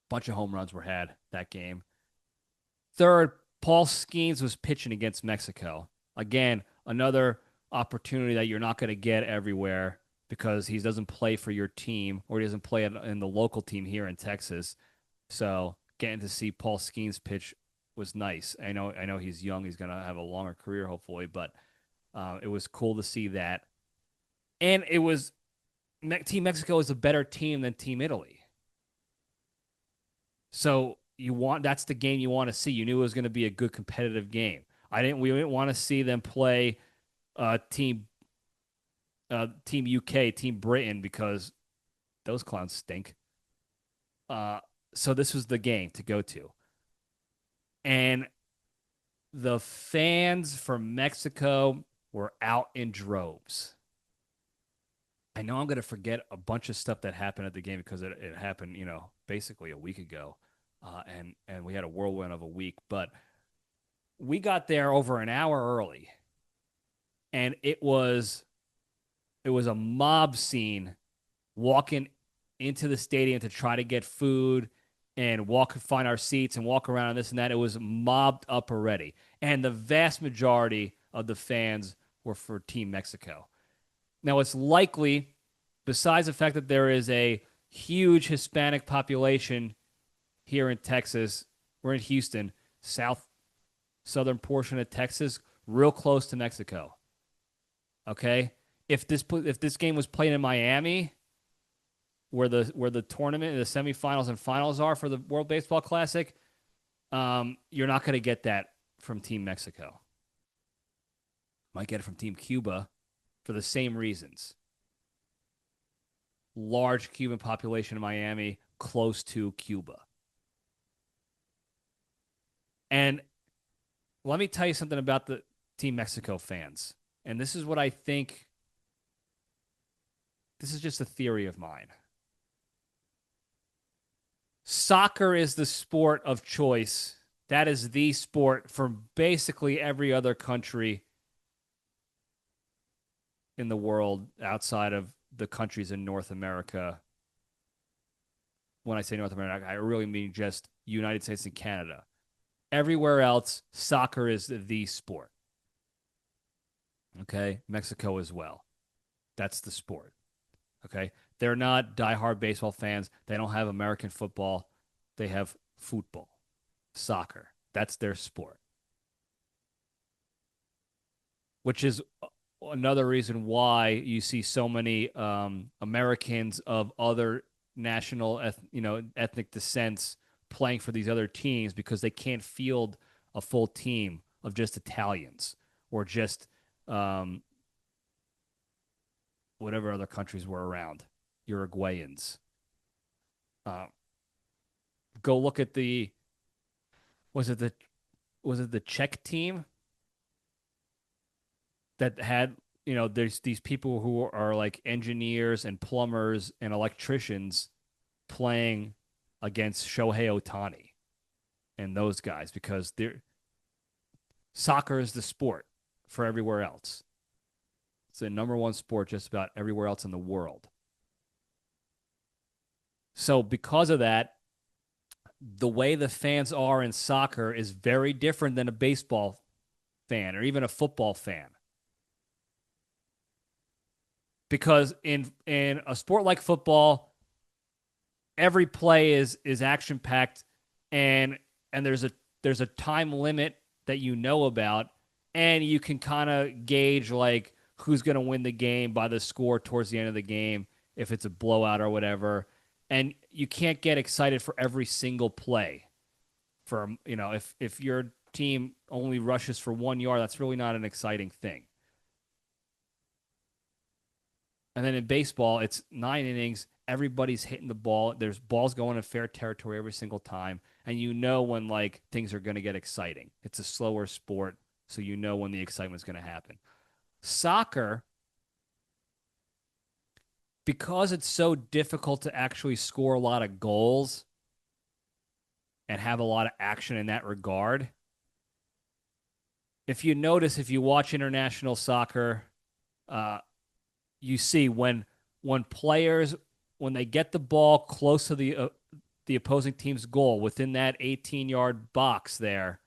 Bunch of home runs were had that game. Third, Paul Skeens was pitching against Mexico. Again, another opportunity that you're not going to get everywhere because he doesn't play for your team, or he doesn't play in the local team here in Texas. So getting to see Paul Skeens pitch was nice. I know he's young. He's going to have a longer career, hopefully, but it was cool to see that. And it was Team Mexico is a better team than Team Italy. So that's the game you want to see. You knew it was going to be a good competitive game. We didn't want to see them play Team UK, Team Britain, because those clowns stink. So this was the game to go to. And the fans from Mexico were out in droves. I know I'm going to forget a bunch of stuff that happened at the game because it happened, basically a week ago. And we had a whirlwind of a week. But we got there over an hour early. And it was a mob scene walking into the stadium to try to get food and find our seats and walk around and this and that. It was mobbed up already. And the vast majority of the fans were for Team Mexico. Now, it's likely, besides the fact that there is a huge Hispanic population here in Texas, we're in Houston, southern portion of Texas, real close to Mexico. Okay? If this game was played in Miami, where the tournament, the semifinals and finals are for the World Baseball Classic, you're not going to get that from Team Mexico. Might get it from Team Cuba for the same reasons. large Cuban population in Miami, close to Cuba. And let me tell you something about the Team Mexico fans. And this is what I think. This is just a theory of mine. Soccer is the sport of choice. That is the sport for basically every other country in the world outside of the countries in North America. When I say North America, I really mean just United States and Canada. Everywhere else, soccer is the sport. Okay? Mexico as well. That's the sport. Okay? They're not diehard baseball fans. They don't have American football. They have football, soccer. That's their sport. Which is another reason why you see so many Americans of other national, ethnic descents playing for these other teams because they can't field a full team of just Italians or just whatever other countries were around, Uruguayans. Go look at was it the Czech team that had, there's these people who are like engineers and plumbers and electricians playing against Shohei Ohtani and those guys because soccer is the sport for everywhere else. It's the number one sport just about everywhere else in the world. So because of that, the way the fans are in soccer is very different than a baseball fan or even a football fan. Because in a sport like football, every play is action packed, and there's a time limit that you know about, and you can kind of gauge like who's going to win the game by the score towards the end of the game if it's a blowout or whatever. And you can't get excited for every single play. For if your team only rushes for 1 yard, that's really not an exciting thing. And then in baseball, it's 9 innings. Everybody's hitting the ball. There's balls going in fair territory every single time. And you know when like things are going to get exciting. It's a slower sport, so you know when the excitement's going to happen. Soccer, because it's so difficult to actually score a lot of goals and have a lot of action in that regard, if you notice, if you watch international soccer, you see when players, when they get the ball close to the opposing team's goal within that 18-yard box there,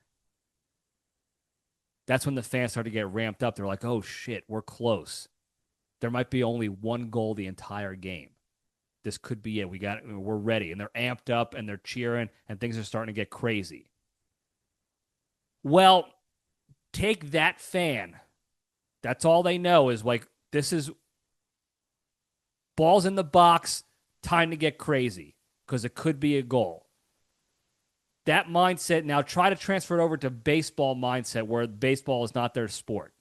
that's when the fans start to get ramped up. They're like, oh shit, we're close. There might be only one goal the entire game. This could be it. We're ready. And they're amped up and they're cheering and things are starting to get crazy. Well, take that fan. That's all they know is like, this is balls in the box, time to get crazy because it could be a goal. That mindset, now try to transfer it over to baseball mindset where baseball is not their sport.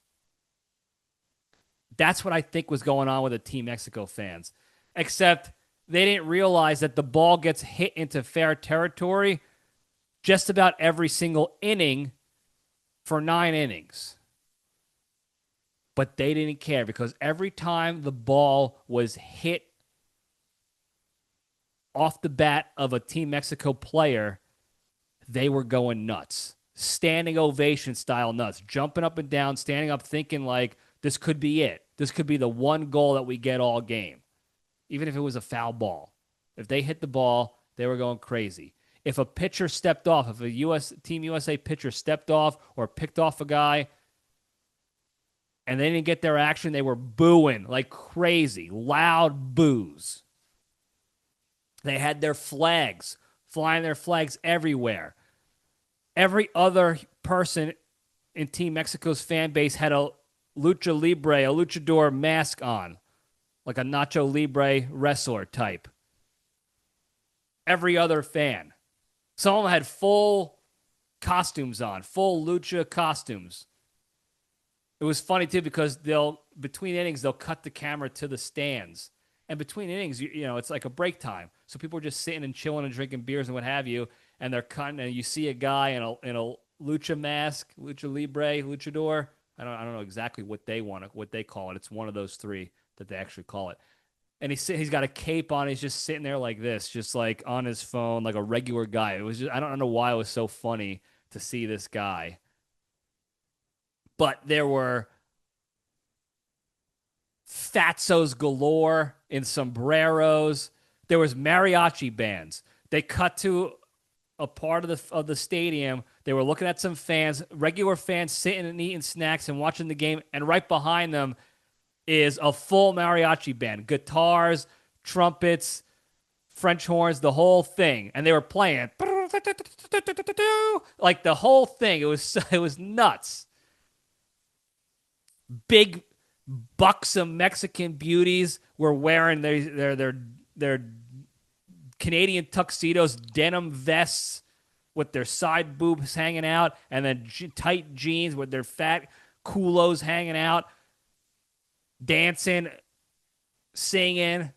That's what I think was going on with the Team Mexico fans. Except they didn't realize that the ball gets hit into fair territory just about every single inning for 9 innings. But they didn't care because every time the ball was hit off the bat of a Team Mexico player, they were going nuts. Standing ovation style nuts. Jumping up and down, standing up, thinking like, this could be it. This could be the one goal that we get all game. Even if it was a foul ball. If they hit the ball, they were going crazy. If a pitcher stepped off, if a Team USA pitcher stepped off or picked off a guy and they didn't get their action, they were booing like crazy. Loud boos. They had their flags, flying their flags everywhere. Every other person in Team Mexico's fan base had a lucha libre, a luchador mask on, like a Nacho Libre wrestler type. Every other fan. Some of them had full costumes on, full lucha costumes. It was funny too because between innings, they'll cut the camera to the stands And between innings, it's like a break time. So people are just sitting and chilling and drinking beers and what have you. And they're cutting, and you see a guy in a lucha mask, lucha libre, luchador. I don't know exactly what they call it. It's one of those three that they actually call it. And he's got a cape on. He's just sitting there like this, just like on his phone, like a regular guy. It was just I don't know why it was so funny to see this guy. But there were fatzos galore in sombreros. There was mariachi bands. They cut to a part of the stadium. They were looking at some fans, regular fans sitting and eating snacks and watching the game, and right behind them is a full mariachi band, guitars, trumpets, French horns, the whole thing, and they were playing like the whole thing. It was nuts. Big buxom Mexican beauties were wearing their Canadian tuxedos, denim vests with their side boobs hanging out, and then tight jeans with their fat culos hanging out, dancing, singing,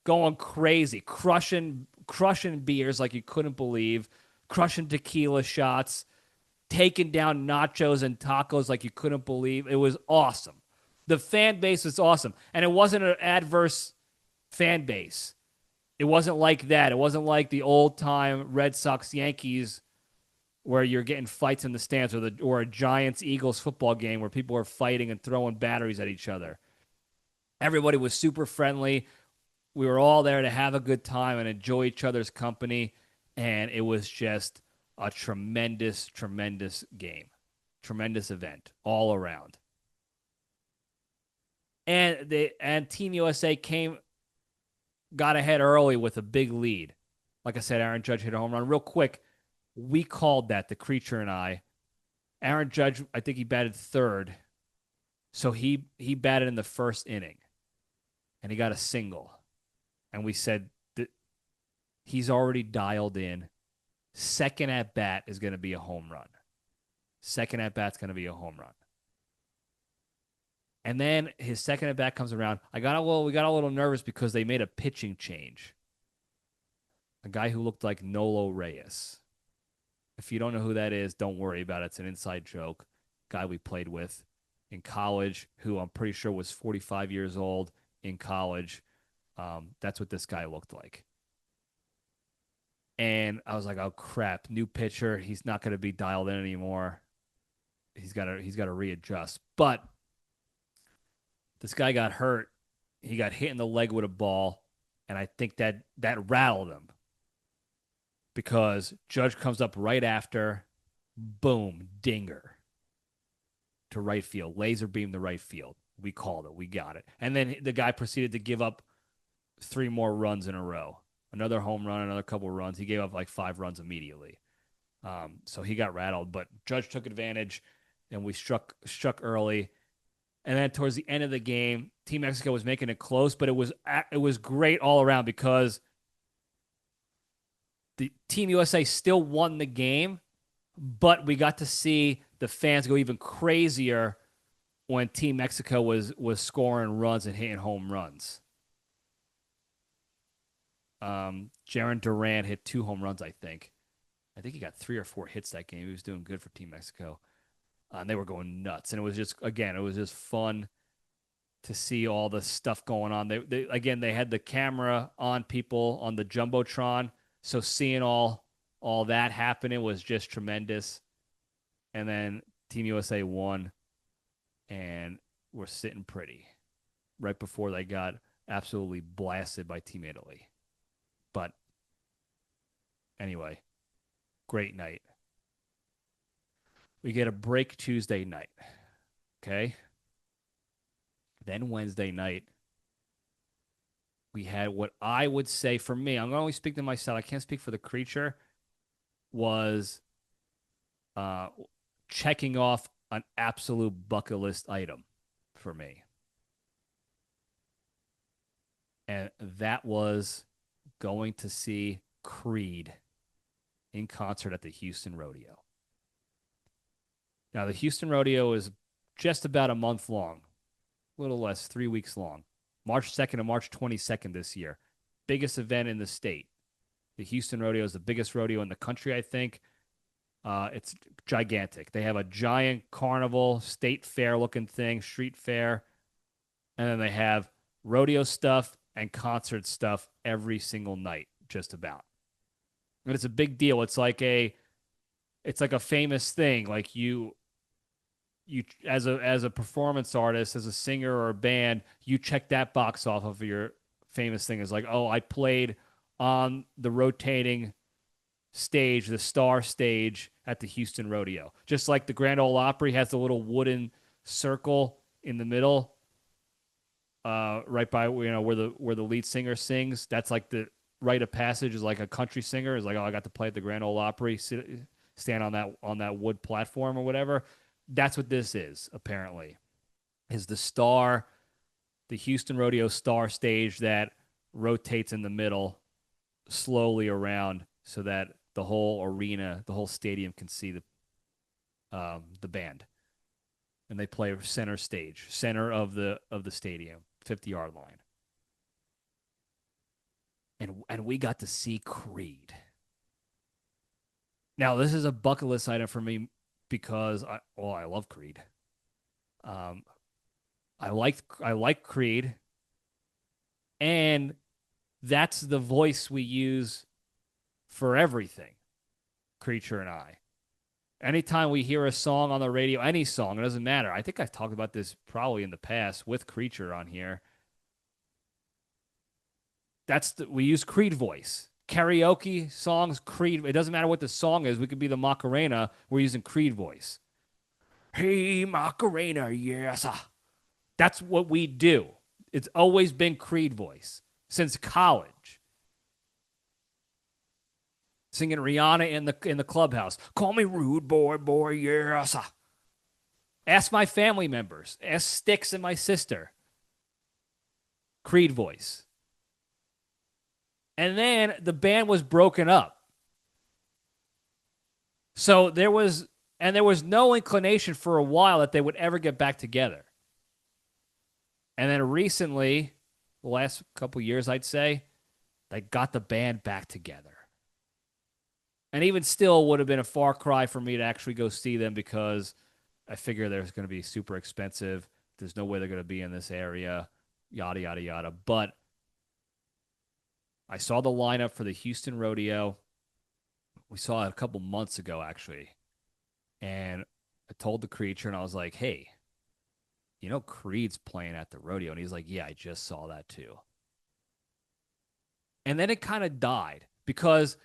going crazy, crushing beers like you couldn't believe, crushing tequila shots, taking down nachos and tacos like you couldn't believe. It was awesome. The fan base was awesome, and it wasn't an adverse fan base. It wasn't like that. It wasn't like the old time Red Sox Yankees where you're getting fights in the stands, or a Giants Eagles football game where people are fighting and throwing batteries at each other. Everybody was super friendly. We were all there to have a good time and enjoy each other's company, and it was just a tremendous, tremendous game, tremendous event all around. And Team USA got ahead early with a big lead. Like I said, Aaron Judge hit a home run. Real quick, we called that, the Creature and I. Aaron Judge, I think he batted third. So he batted in the first inning, and he got a single. And we said that he's already dialed in. Second at bat is going to be a home run. Second at bat's going to be a home run. And then his second at bat comes around. We got a little nervous because they made a pitching change. A guy who looked like Nolo Reyes. If you don't know who that is, don't worry about it. It's an inside joke. Guy we played with in college, who I'm pretty sure was 45 years old in college. That's what this guy looked like. And I was like, oh crap, new pitcher. He's not going to be dialed in anymore. He's got to readjust. But this guy got hurt. He got hit in the leg with a ball, and I think that rattled him because Judge comes up right after, boom, dinger to right field, laser beam to right field. We called it. We got it. And then the guy proceeded to give up 3 more runs in a row. Another home run, another couple of runs. He gave up like 5 runs immediately. So he got rattled, but Judge took advantage, and we struck early. And then towards the end of the game, Team Mexico was making it close, but it was great all around because the Team USA still won the game, but we got to see the fans go even crazier when Team Mexico was scoring runs and hitting home runs. Jaron Duran hit 2 home runs, I think. I think he got 3 or 4 hits that game. He was doing good for Team Mexico. And they were going nuts. And it was just fun to see all the stuff going on. They had the camera on people on the Jumbotron. So seeing all that happening was just tremendous. And then Team USA won, and were sitting pretty right before they got absolutely blasted by Team Italy. But anyway, great night. We get a break Tuesday night. Okay. Then Wednesday night, we had what I would say for me, I'm going to only speak to myself, I can't speak for the Creature, was checking off an absolute bucket list item for me. And that was going to see Creed in concert at the Houston Rodeo. Now, the Houston Rodeo is just about a month long, a little less, 3 weeks long. March 2nd and March 22nd this year. Biggest event in the state. The Houston Rodeo is the biggest rodeo in the country, I think. It's gigantic. They have a giant carnival, state fair looking thing, street fair. And then they have rodeo stuff and concert stuff every single night, just about. And it's a big deal. It's like a famous thing. Like you as a performance artist, as a singer or a band, you check that box off of your famous thing. It's like, oh, I played on the rotating stage, the star stage at the Houston Rodeo. Just like the Grand Ole Opry has the little wooden circle in the middle, right by where the lead singer sings. That's like the rite of passage is like a country singer is like, oh, I got to play at the Grand Ole Opry, stand on that wood platform or whatever. That's what this is, apparently. Is the Houston Rodeo star stage that rotates in the middle slowly around so that the whole arena, the whole stadium can see the band. And they play center stage, center of the stadium, 50-yard line. And we got to see Creed. Now, this is a bucket list item for me because I love Creed. I like Creed, and that's the voice we use for everything, Creature and I. Anytime we hear a song on the radio, any song, it doesn't matter. I think I've talked about this probably in the past with Creature on here. We use Creed voice. Karaoke songs, Creed. It doesn't matter what the song is. We could be the Macarena. We're using Creed voice. Hey, Macarena, yes. That's what we do. It's always been Creed voice since college. Singing Rihanna in the clubhouse. Call me rude boy, yes. Ask my family members. Ask Styx and my sister. Creed voice. And then the band was broken up. So there was no inclination for a while that they would ever get back together. And then recently, the last couple years, I'd say, they got the band back together. And even still would have been a far cry for me to actually go see them because I figure they're going to be super expensive. There's no way they're going to be in this area, yada, yada, yada. But I saw the lineup for the Houston Rodeo. We saw it a couple months ago, actually. And I told the Creature, and I was like, hey, Creed's playing at the rodeo. And he's like, yeah, I just saw that too. And then it kind of died because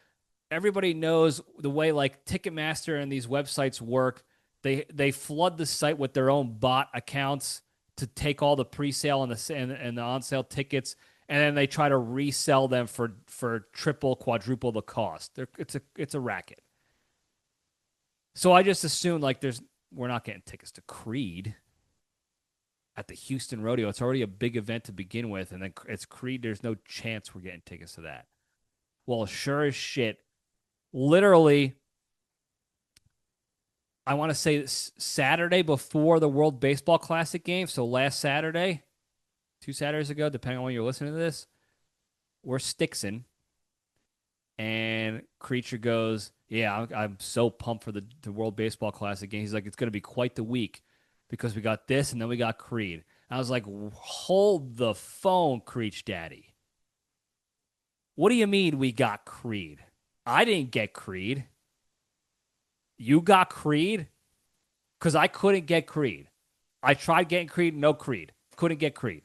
everybody knows the way like Ticketmaster and these websites work. They flood the site with their own bot accounts to take all the pre-sale and the on-sale tickets, and then they try to resell them for triple, quadruple the cost. It's a racket. So I just assumed like we're not getting tickets to Creed at the Houston Rodeo. It's already a big event to begin with, and then it's Creed. There's no chance we're getting tickets to that. Well, sure as shit, literally, I want to say Saturday before the World Baseball Classic game, so last Saturday, 2 Saturdays ago, depending on when you're listening to this, we're Stixin', and Creature goes, yeah, I'm so pumped for the World Baseball Classic game. He's like, it's going to be quite the week because we got this and then we got Creed. And I was like, hold the phone, Creech Daddy. What do you mean we got Creed? I didn't get Creed. You got Creed? Because I couldn't get Creed. I tried getting Creed, no Creed. Couldn't get Creed.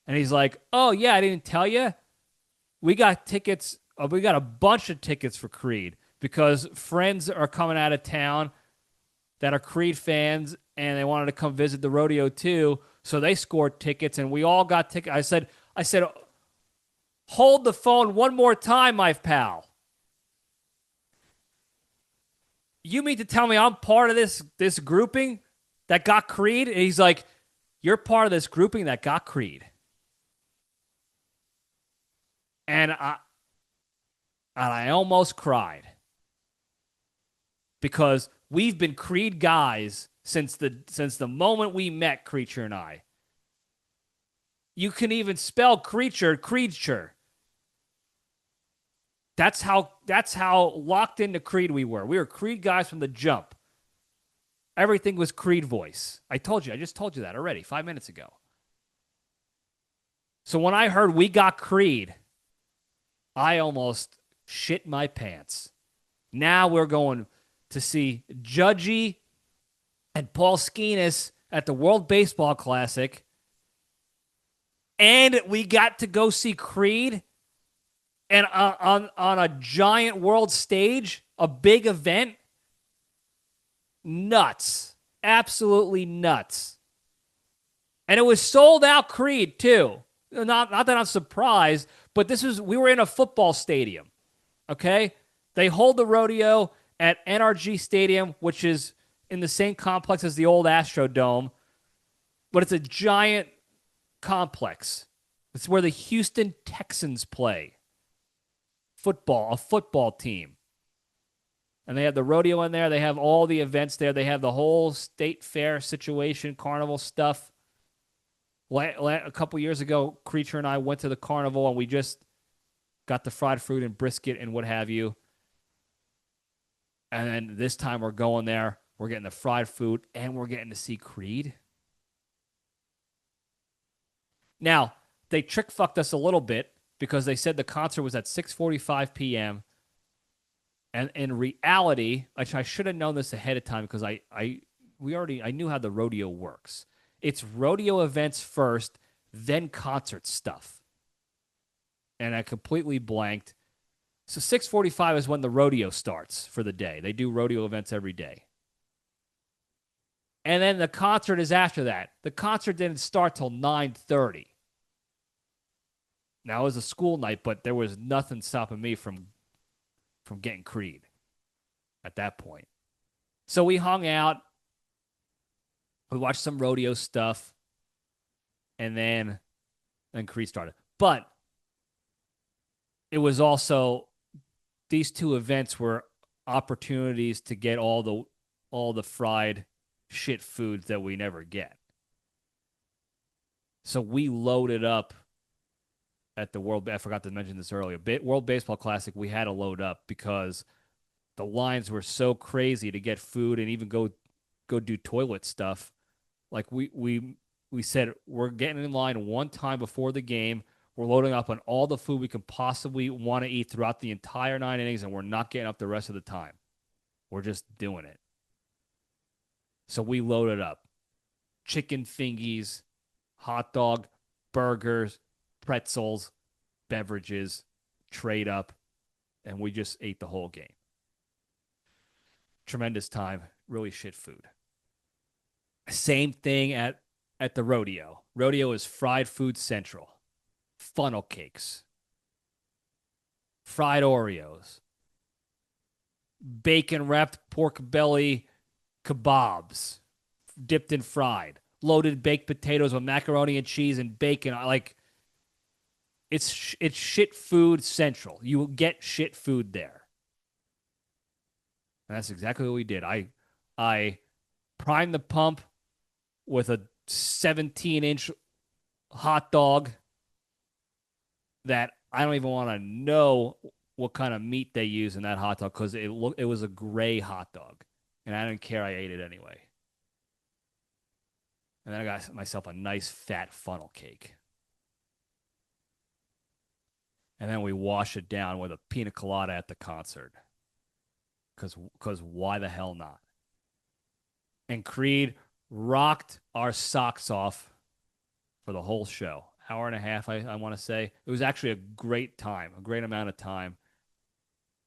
And he's like, oh, yeah, I didn't tell you. We got tickets. We got a bunch of tickets for Creed because friends are coming out of town that are Creed fans, and they wanted to come visit the rodeo too. So they scored tickets, and we all got tickets. I said, hold the phone one more time, my pal. You mean to tell me I'm part of this grouping that got Creed? And he's like, you're part of this grouping that got Creed. And I almost cried because we've been Creed guys since the moment we met, Creature and I. You can even spell creature. That's how locked into Creed we were. We were Creed guys from the jump. Everything was Creed voice. I just told you that already 5 minutes ago. So when I heard we got Creed, I almost shit my pants. Now we're going to see Judgy and Paul Skinas at the World Baseball Classic. And we got to go see Creed and on a giant world stage, a big event. Nuts. Absolutely nuts. And it was sold out Creed, too. Not that I'm surprised, but we were in a football stadium. Okay? They hold the rodeo at NRG Stadium, which is in the same complex as the old Astrodome, but it's a giant complex. It's where the Houston Texans play. A football team. And they have the rodeo in there. They have all the events there. They have the whole state fair situation, carnival stuff. A couple years ago, Creature and I went to the carnival, and we just got the fried fruit and brisket and what have you. And then this time we're going there. We're getting the fried food, and we're getting to see Creed. Now, they trick-fucked us a little bit because they said the concert was at 6:45 p.m., and in reality, I should have known this ahead of time because I knew how the rodeo works. It's rodeo events first, then concert stuff. And I completely blanked. So 6:45 is when the rodeo starts for the day. They do rodeo events every day. And then the concert is after that. The concert didn't start till 9:30. Now, it was a school night, but there was nothing stopping me from getting Creed at that point. So we hung out. We watched some rodeo stuff. And then Creed started. But it was also, these two events were opportunities to get all the fried shit foods that we never get. So we loaded up at the I forgot to mention this earlier, World Baseball Classic. We had to load up because the lines were so crazy to get food and even go do toilet stuff. Like we said, we're getting in line one time before the game. We're loading up on all the food we could possibly want to eat throughout the entire 9 innings, and we're not getting up the rest of the time. We're just doing it. So we loaded up. Chicken fingies, hot dog, burgers, pretzels, beverages, trade up, and we just ate the whole game. Tremendous time. Really shit food. Same thing at the rodeo. Rodeo is fried food central. Funnel cakes. Fried Oreos. Bacon wrapped pork belly kebabs. Dipped and fried. Loaded baked potatoes with macaroni and cheese and bacon. It's shit food central. You will get shit food there. And that's exactly what we did. I primed the pump with a 17-inch hot dog that I don't even want to know what kind of meat they use in that hot dog because it was a gray hot dog. And I didn't care. I ate it anyway. And then I got myself a nice fat funnel cake. And then we wash it down with a pina colada at the concert. Because why the hell not? And Creed rocked our socks off for the whole show. Hour and a half, I want to say. It was actually a great time, a great amount of time.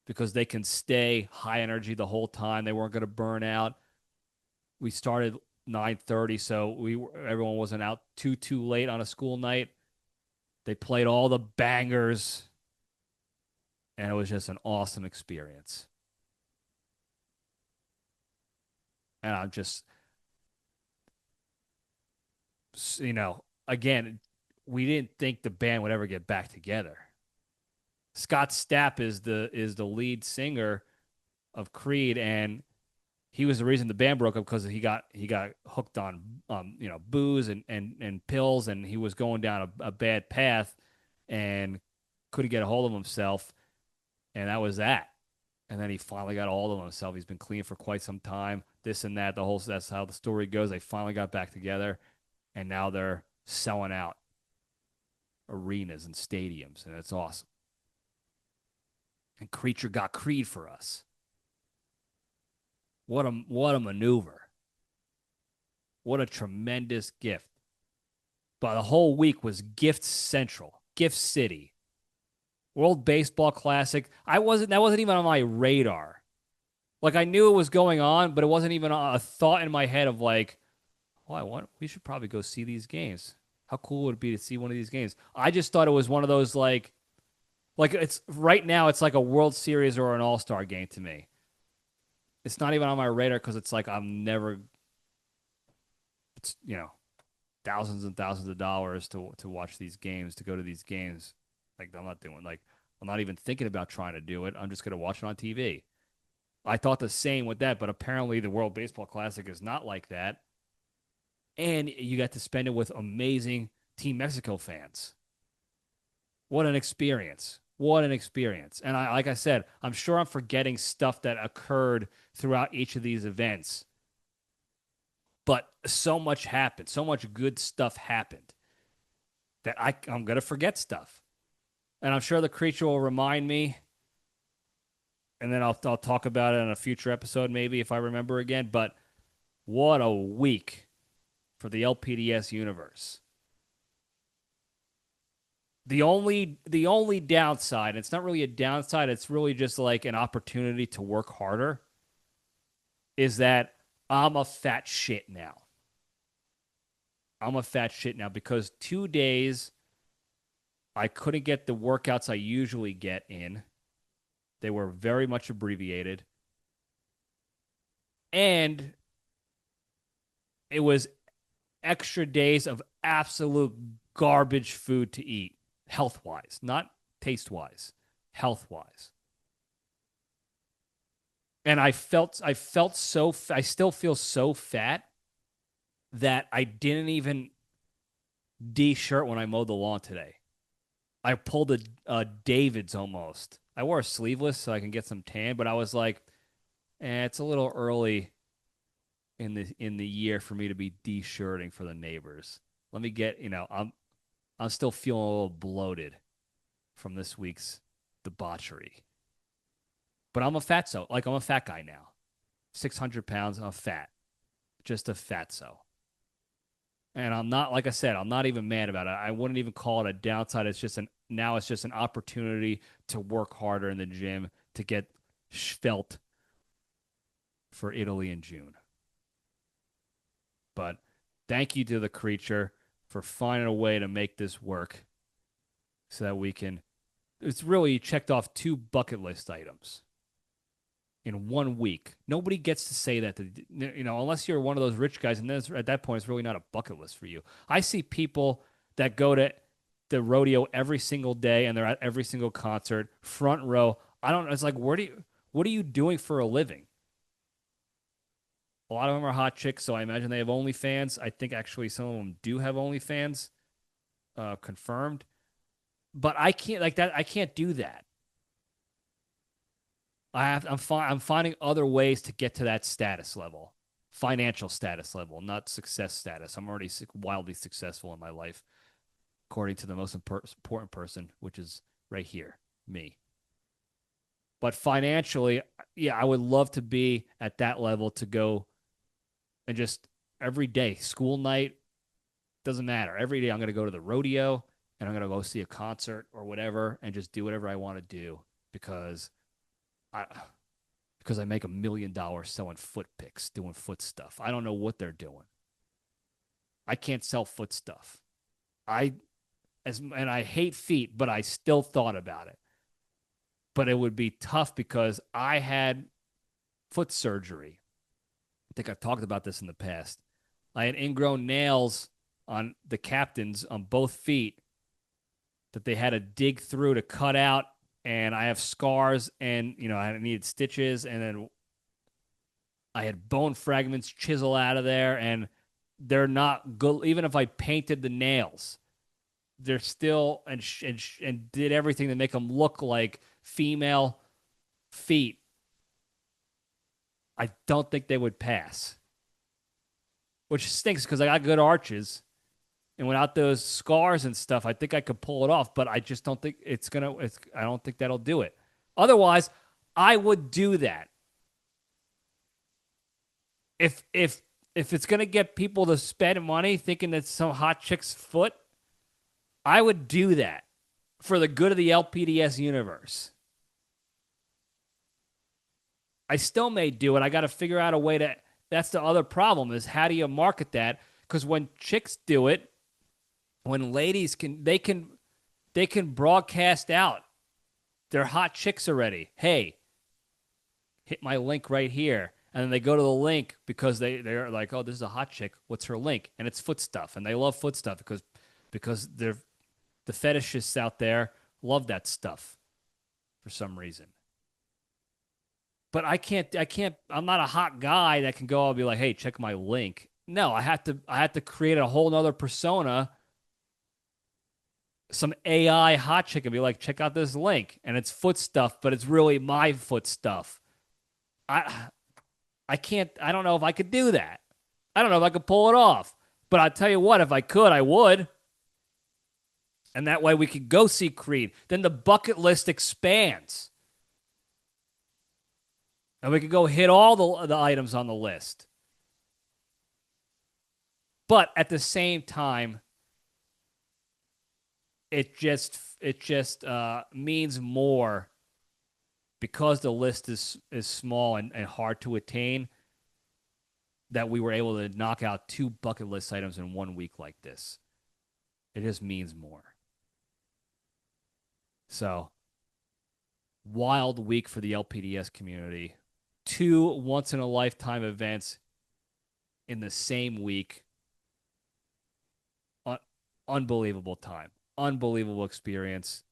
Because they can stay high energy the whole time. They weren't going to burn out. We started 9:30, so everyone wasn't out too late on a school night. They played all the bangers, and it was just an awesome experience. And I'm just, again, we didn't think the band would ever get back together. Scott Stapp is the lead singer of Creed, and he was the reason the band broke up because he got hooked on booze and pills, and he was going down a bad path and couldn't get a hold of himself, and that was that. And then he finally got a hold of himself. He's been clean for quite some time. This and that. That's how the story goes. They finally got back together, and now they're selling out arenas and stadiums, and it's awesome. And Creature got Creed for us. What a maneuver. What a tremendous gift. But the whole week was Gift Central, Gift City, World Baseball Classic. That wasn't even on my radar. Like I knew it was going on, but it wasn't even a thought in my head of like, we should probably go see these games. How cool would it be to see one of these games? I just thought it was one of those like it's right now it's like a World Series or an All-Star game to me. It's not even on my radar because it's like it's thousands and thousands of dollars to watch these games, to go to these games. Like I'm not even thinking about trying to do it. I'm just gonna watch it on TV. I thought the same with that, but apparently the World Baseball Classic is not like that. And you got to spend it with amazing Team Mexico fans. What an experience. What an experience. And like I said, I'm sure I'm forgetting stuff that occurred throughout each of these events. But so much happened. So much good stuff happened that I'm going to forget stuff. And I'm sure the Creature will remind me. And then I'll talk about it in a future episode, maybe if I remember again. But what a week for the LPDS universe. The only downside, it's not really a downside, it's really just like an opportunity to work harder, is that I'm a fat shit now. I'm a fat shit now because 2 days I couldn't get the workouts I usually get in. They were very much abbreviated. And it was extra days of absolute garbage food to eat, health-wise, not taste-wise, health-wise. And I still feel so fat that I didn't even de-shirt when I mowed the lawn today. I pulled a David's almost. I wore a sleeveless so I can get some tan, but I was like, it's a little early in the year for me to be de-shirting for the neighbors. Let me get, I'm still feeling a little bloated from this week's debauchery. But I'm a fatso. Like I'm a fat guy now. 600 pounds, I'm fat. Just a fatso. And I'm not, like I said, I'm not even mad about it. I wouldn't even call it a downside. Now it's just an opportunity to work harder in the gym to get svelte for Italy in June. But thank you to the Creature for finding a way to make this work so that we can. It's really checked off 2 bucket list items in 1 week. Nobody gets to say that, unless you're one of those rich guys, and then at that point, it's really not a bucket list for you. I see people that go to the rodeo every single day, and they're at every single concert, front row. I don't know. It's like, what are you doing for a living? A lot of them are hot chicks, so I imagine they have OnlyFans. I think actually some of them do have OnlyFans confirmed. But I can't like that. I can't do that. I'm finding other ways to get to that status level, financial status level, not success status. I'm already wildly successful in my life, according to the most important person, which is right here, me. But financially, yeah, I would love to be at that level to go and just every day, school night, doesn't matter. Every day I'm going to go to the rodeo and I'm going to go see a concert or whatever and just do whatever I want to do because I make $1 million selling foot picks, doing foot stuff. I don't know what they're doing. I can't sell foot stuff. And I hate feet, but I still thought about it. But it would be tough because I had foot surgery. I think I've talked about this in the past. I had ingrown nails on the captains on both feet that they had to dig through to cut out, and I have scars, and I needed stitches, and then I had bone fragments chisel out of there, and they're not good. Even if I painted the nails, they're still and did everything to make them look like female feet. I don't think they would pass, which stinks because I got good arches. And without those scars and stuff, I think I could pull it off, but I just don't think I don't think that'll do it. Otherwise, I would do that. If it's gonna get people to spend money thinking it's some hot chick's foot, I would do that for the good of the LPDS universe. I still may do it. I got to figure out a way to. That's the other problem is how do you market that? Because when chicks do it, when ladies they can broadcast out they're hot chicks already. Hey, hit my link right here. And then they go to the link because they're like, oh, this is a hot chick. What's her link? And it's foot stuff. And they love foot stuff because they're the fetishists out there love that stuff for some reason. But I can't, I'm not a hot guy that can go and be like, hey, check my link. No, I have to create a whole nother persona, some AI hot chick, and be like, check out this link. And it's foot stuff, but it's really my foot stuff. I can't, I don't know if I could do that. I don't know if I could pull it off. But I'll tell you what, if I could, I would. And that way we could go see Creed. Then the bucket list expands. And we could go hit all the items on the list. But at the same time, it just means more because the list is small and hard to attain that we were able to knock out 2 bucket list items in 1 week like this. It just means more. So, wild week for the LPDS community. 2 once-in-a-lifetime events in the same week. Unbelievable time. Unbelievable experience.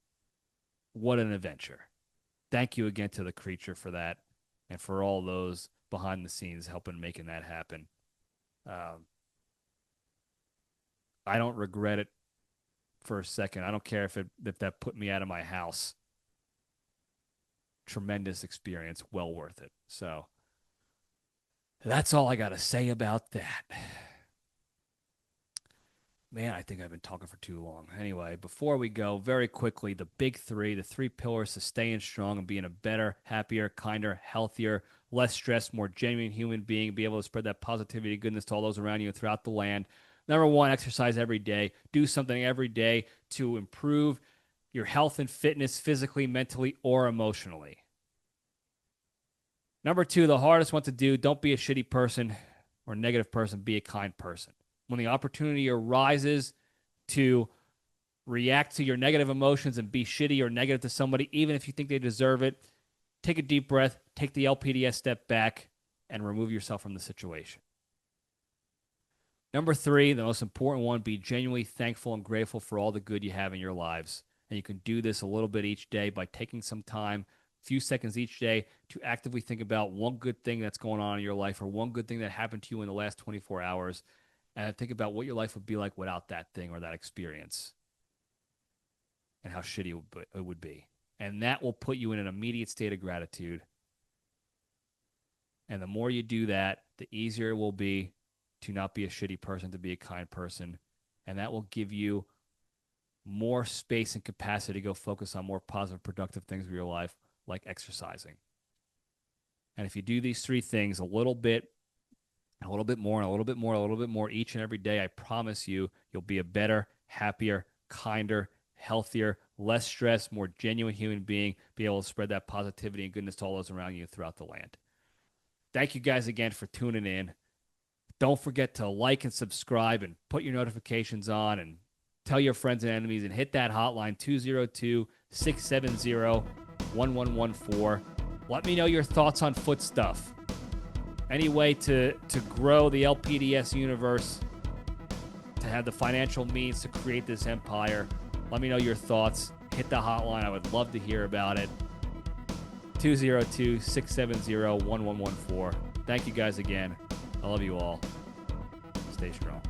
What an adventure. Thank you again to the creature for that and for all those behind the scenes helping making that happen. I don't regret it for a second. I don't care if that put me out of my house. Tremendous experience, well worth it. So that's all I got to say about that. Man, I think I've been talking for too long. Anyway, before we go, very quickly, the big 3, the 3 pillars to staying strong and being a better, happier, kinder, healthier, less stressed, more genuine human being, be able to spread that positivity and goodness to all those around you and throughout the land. Number 1, exercise every day. Do something every day to improve your health and fitness physically, mentally, or emotionally. Number 2, the hardest one to do, don't be a shitty person or negative person, be a kind person. When the opportunity arises to react to your negative emotions and be shitty or negative to somebody, even if you think they deserve it, take a deep breath, take the LPDS step back, and remove yourself from the situation. Number 3, the most important one, be genuinely thankful and grateful for all the good you have in your lives. And you can do this a little bit each day by taking some time, a few seconds each day, to actively think about one good thing that's going on in your life or one good thing that happened to you in the last 24 hours. And think about what your life would be like without that thing or that experience and how shitty it would be. And that will put you in an immediate state of gratitude. And the more you do that, the easier it will be to not be a shitty person, to be a kind person. And that will give you more space and capacity to go focus on more positive, productive things in your life, like exercising. And if you do these 3 things a little bit more, and a little bit more, a little bit more each and every day, I promise you'll be a better, happier, kinder, healthier, less stressed, more genuine human being, be able to spread that positivity and goodness to all those around you throughout the land. Thank you guys again for tuning in. Don't forget to like and subscribe and put your notifications on and tell your friends and enemies and hit that hotline 202-670-1114. Let me know your thoughts on foot stuff. Any way to grow the LPDS universe, to have the financial means to create this empire. Let me know your thoughts. Hit the hotline. I would love to hear about it. 202-670-1114. Thank you guys again. I love you all. Stay strong.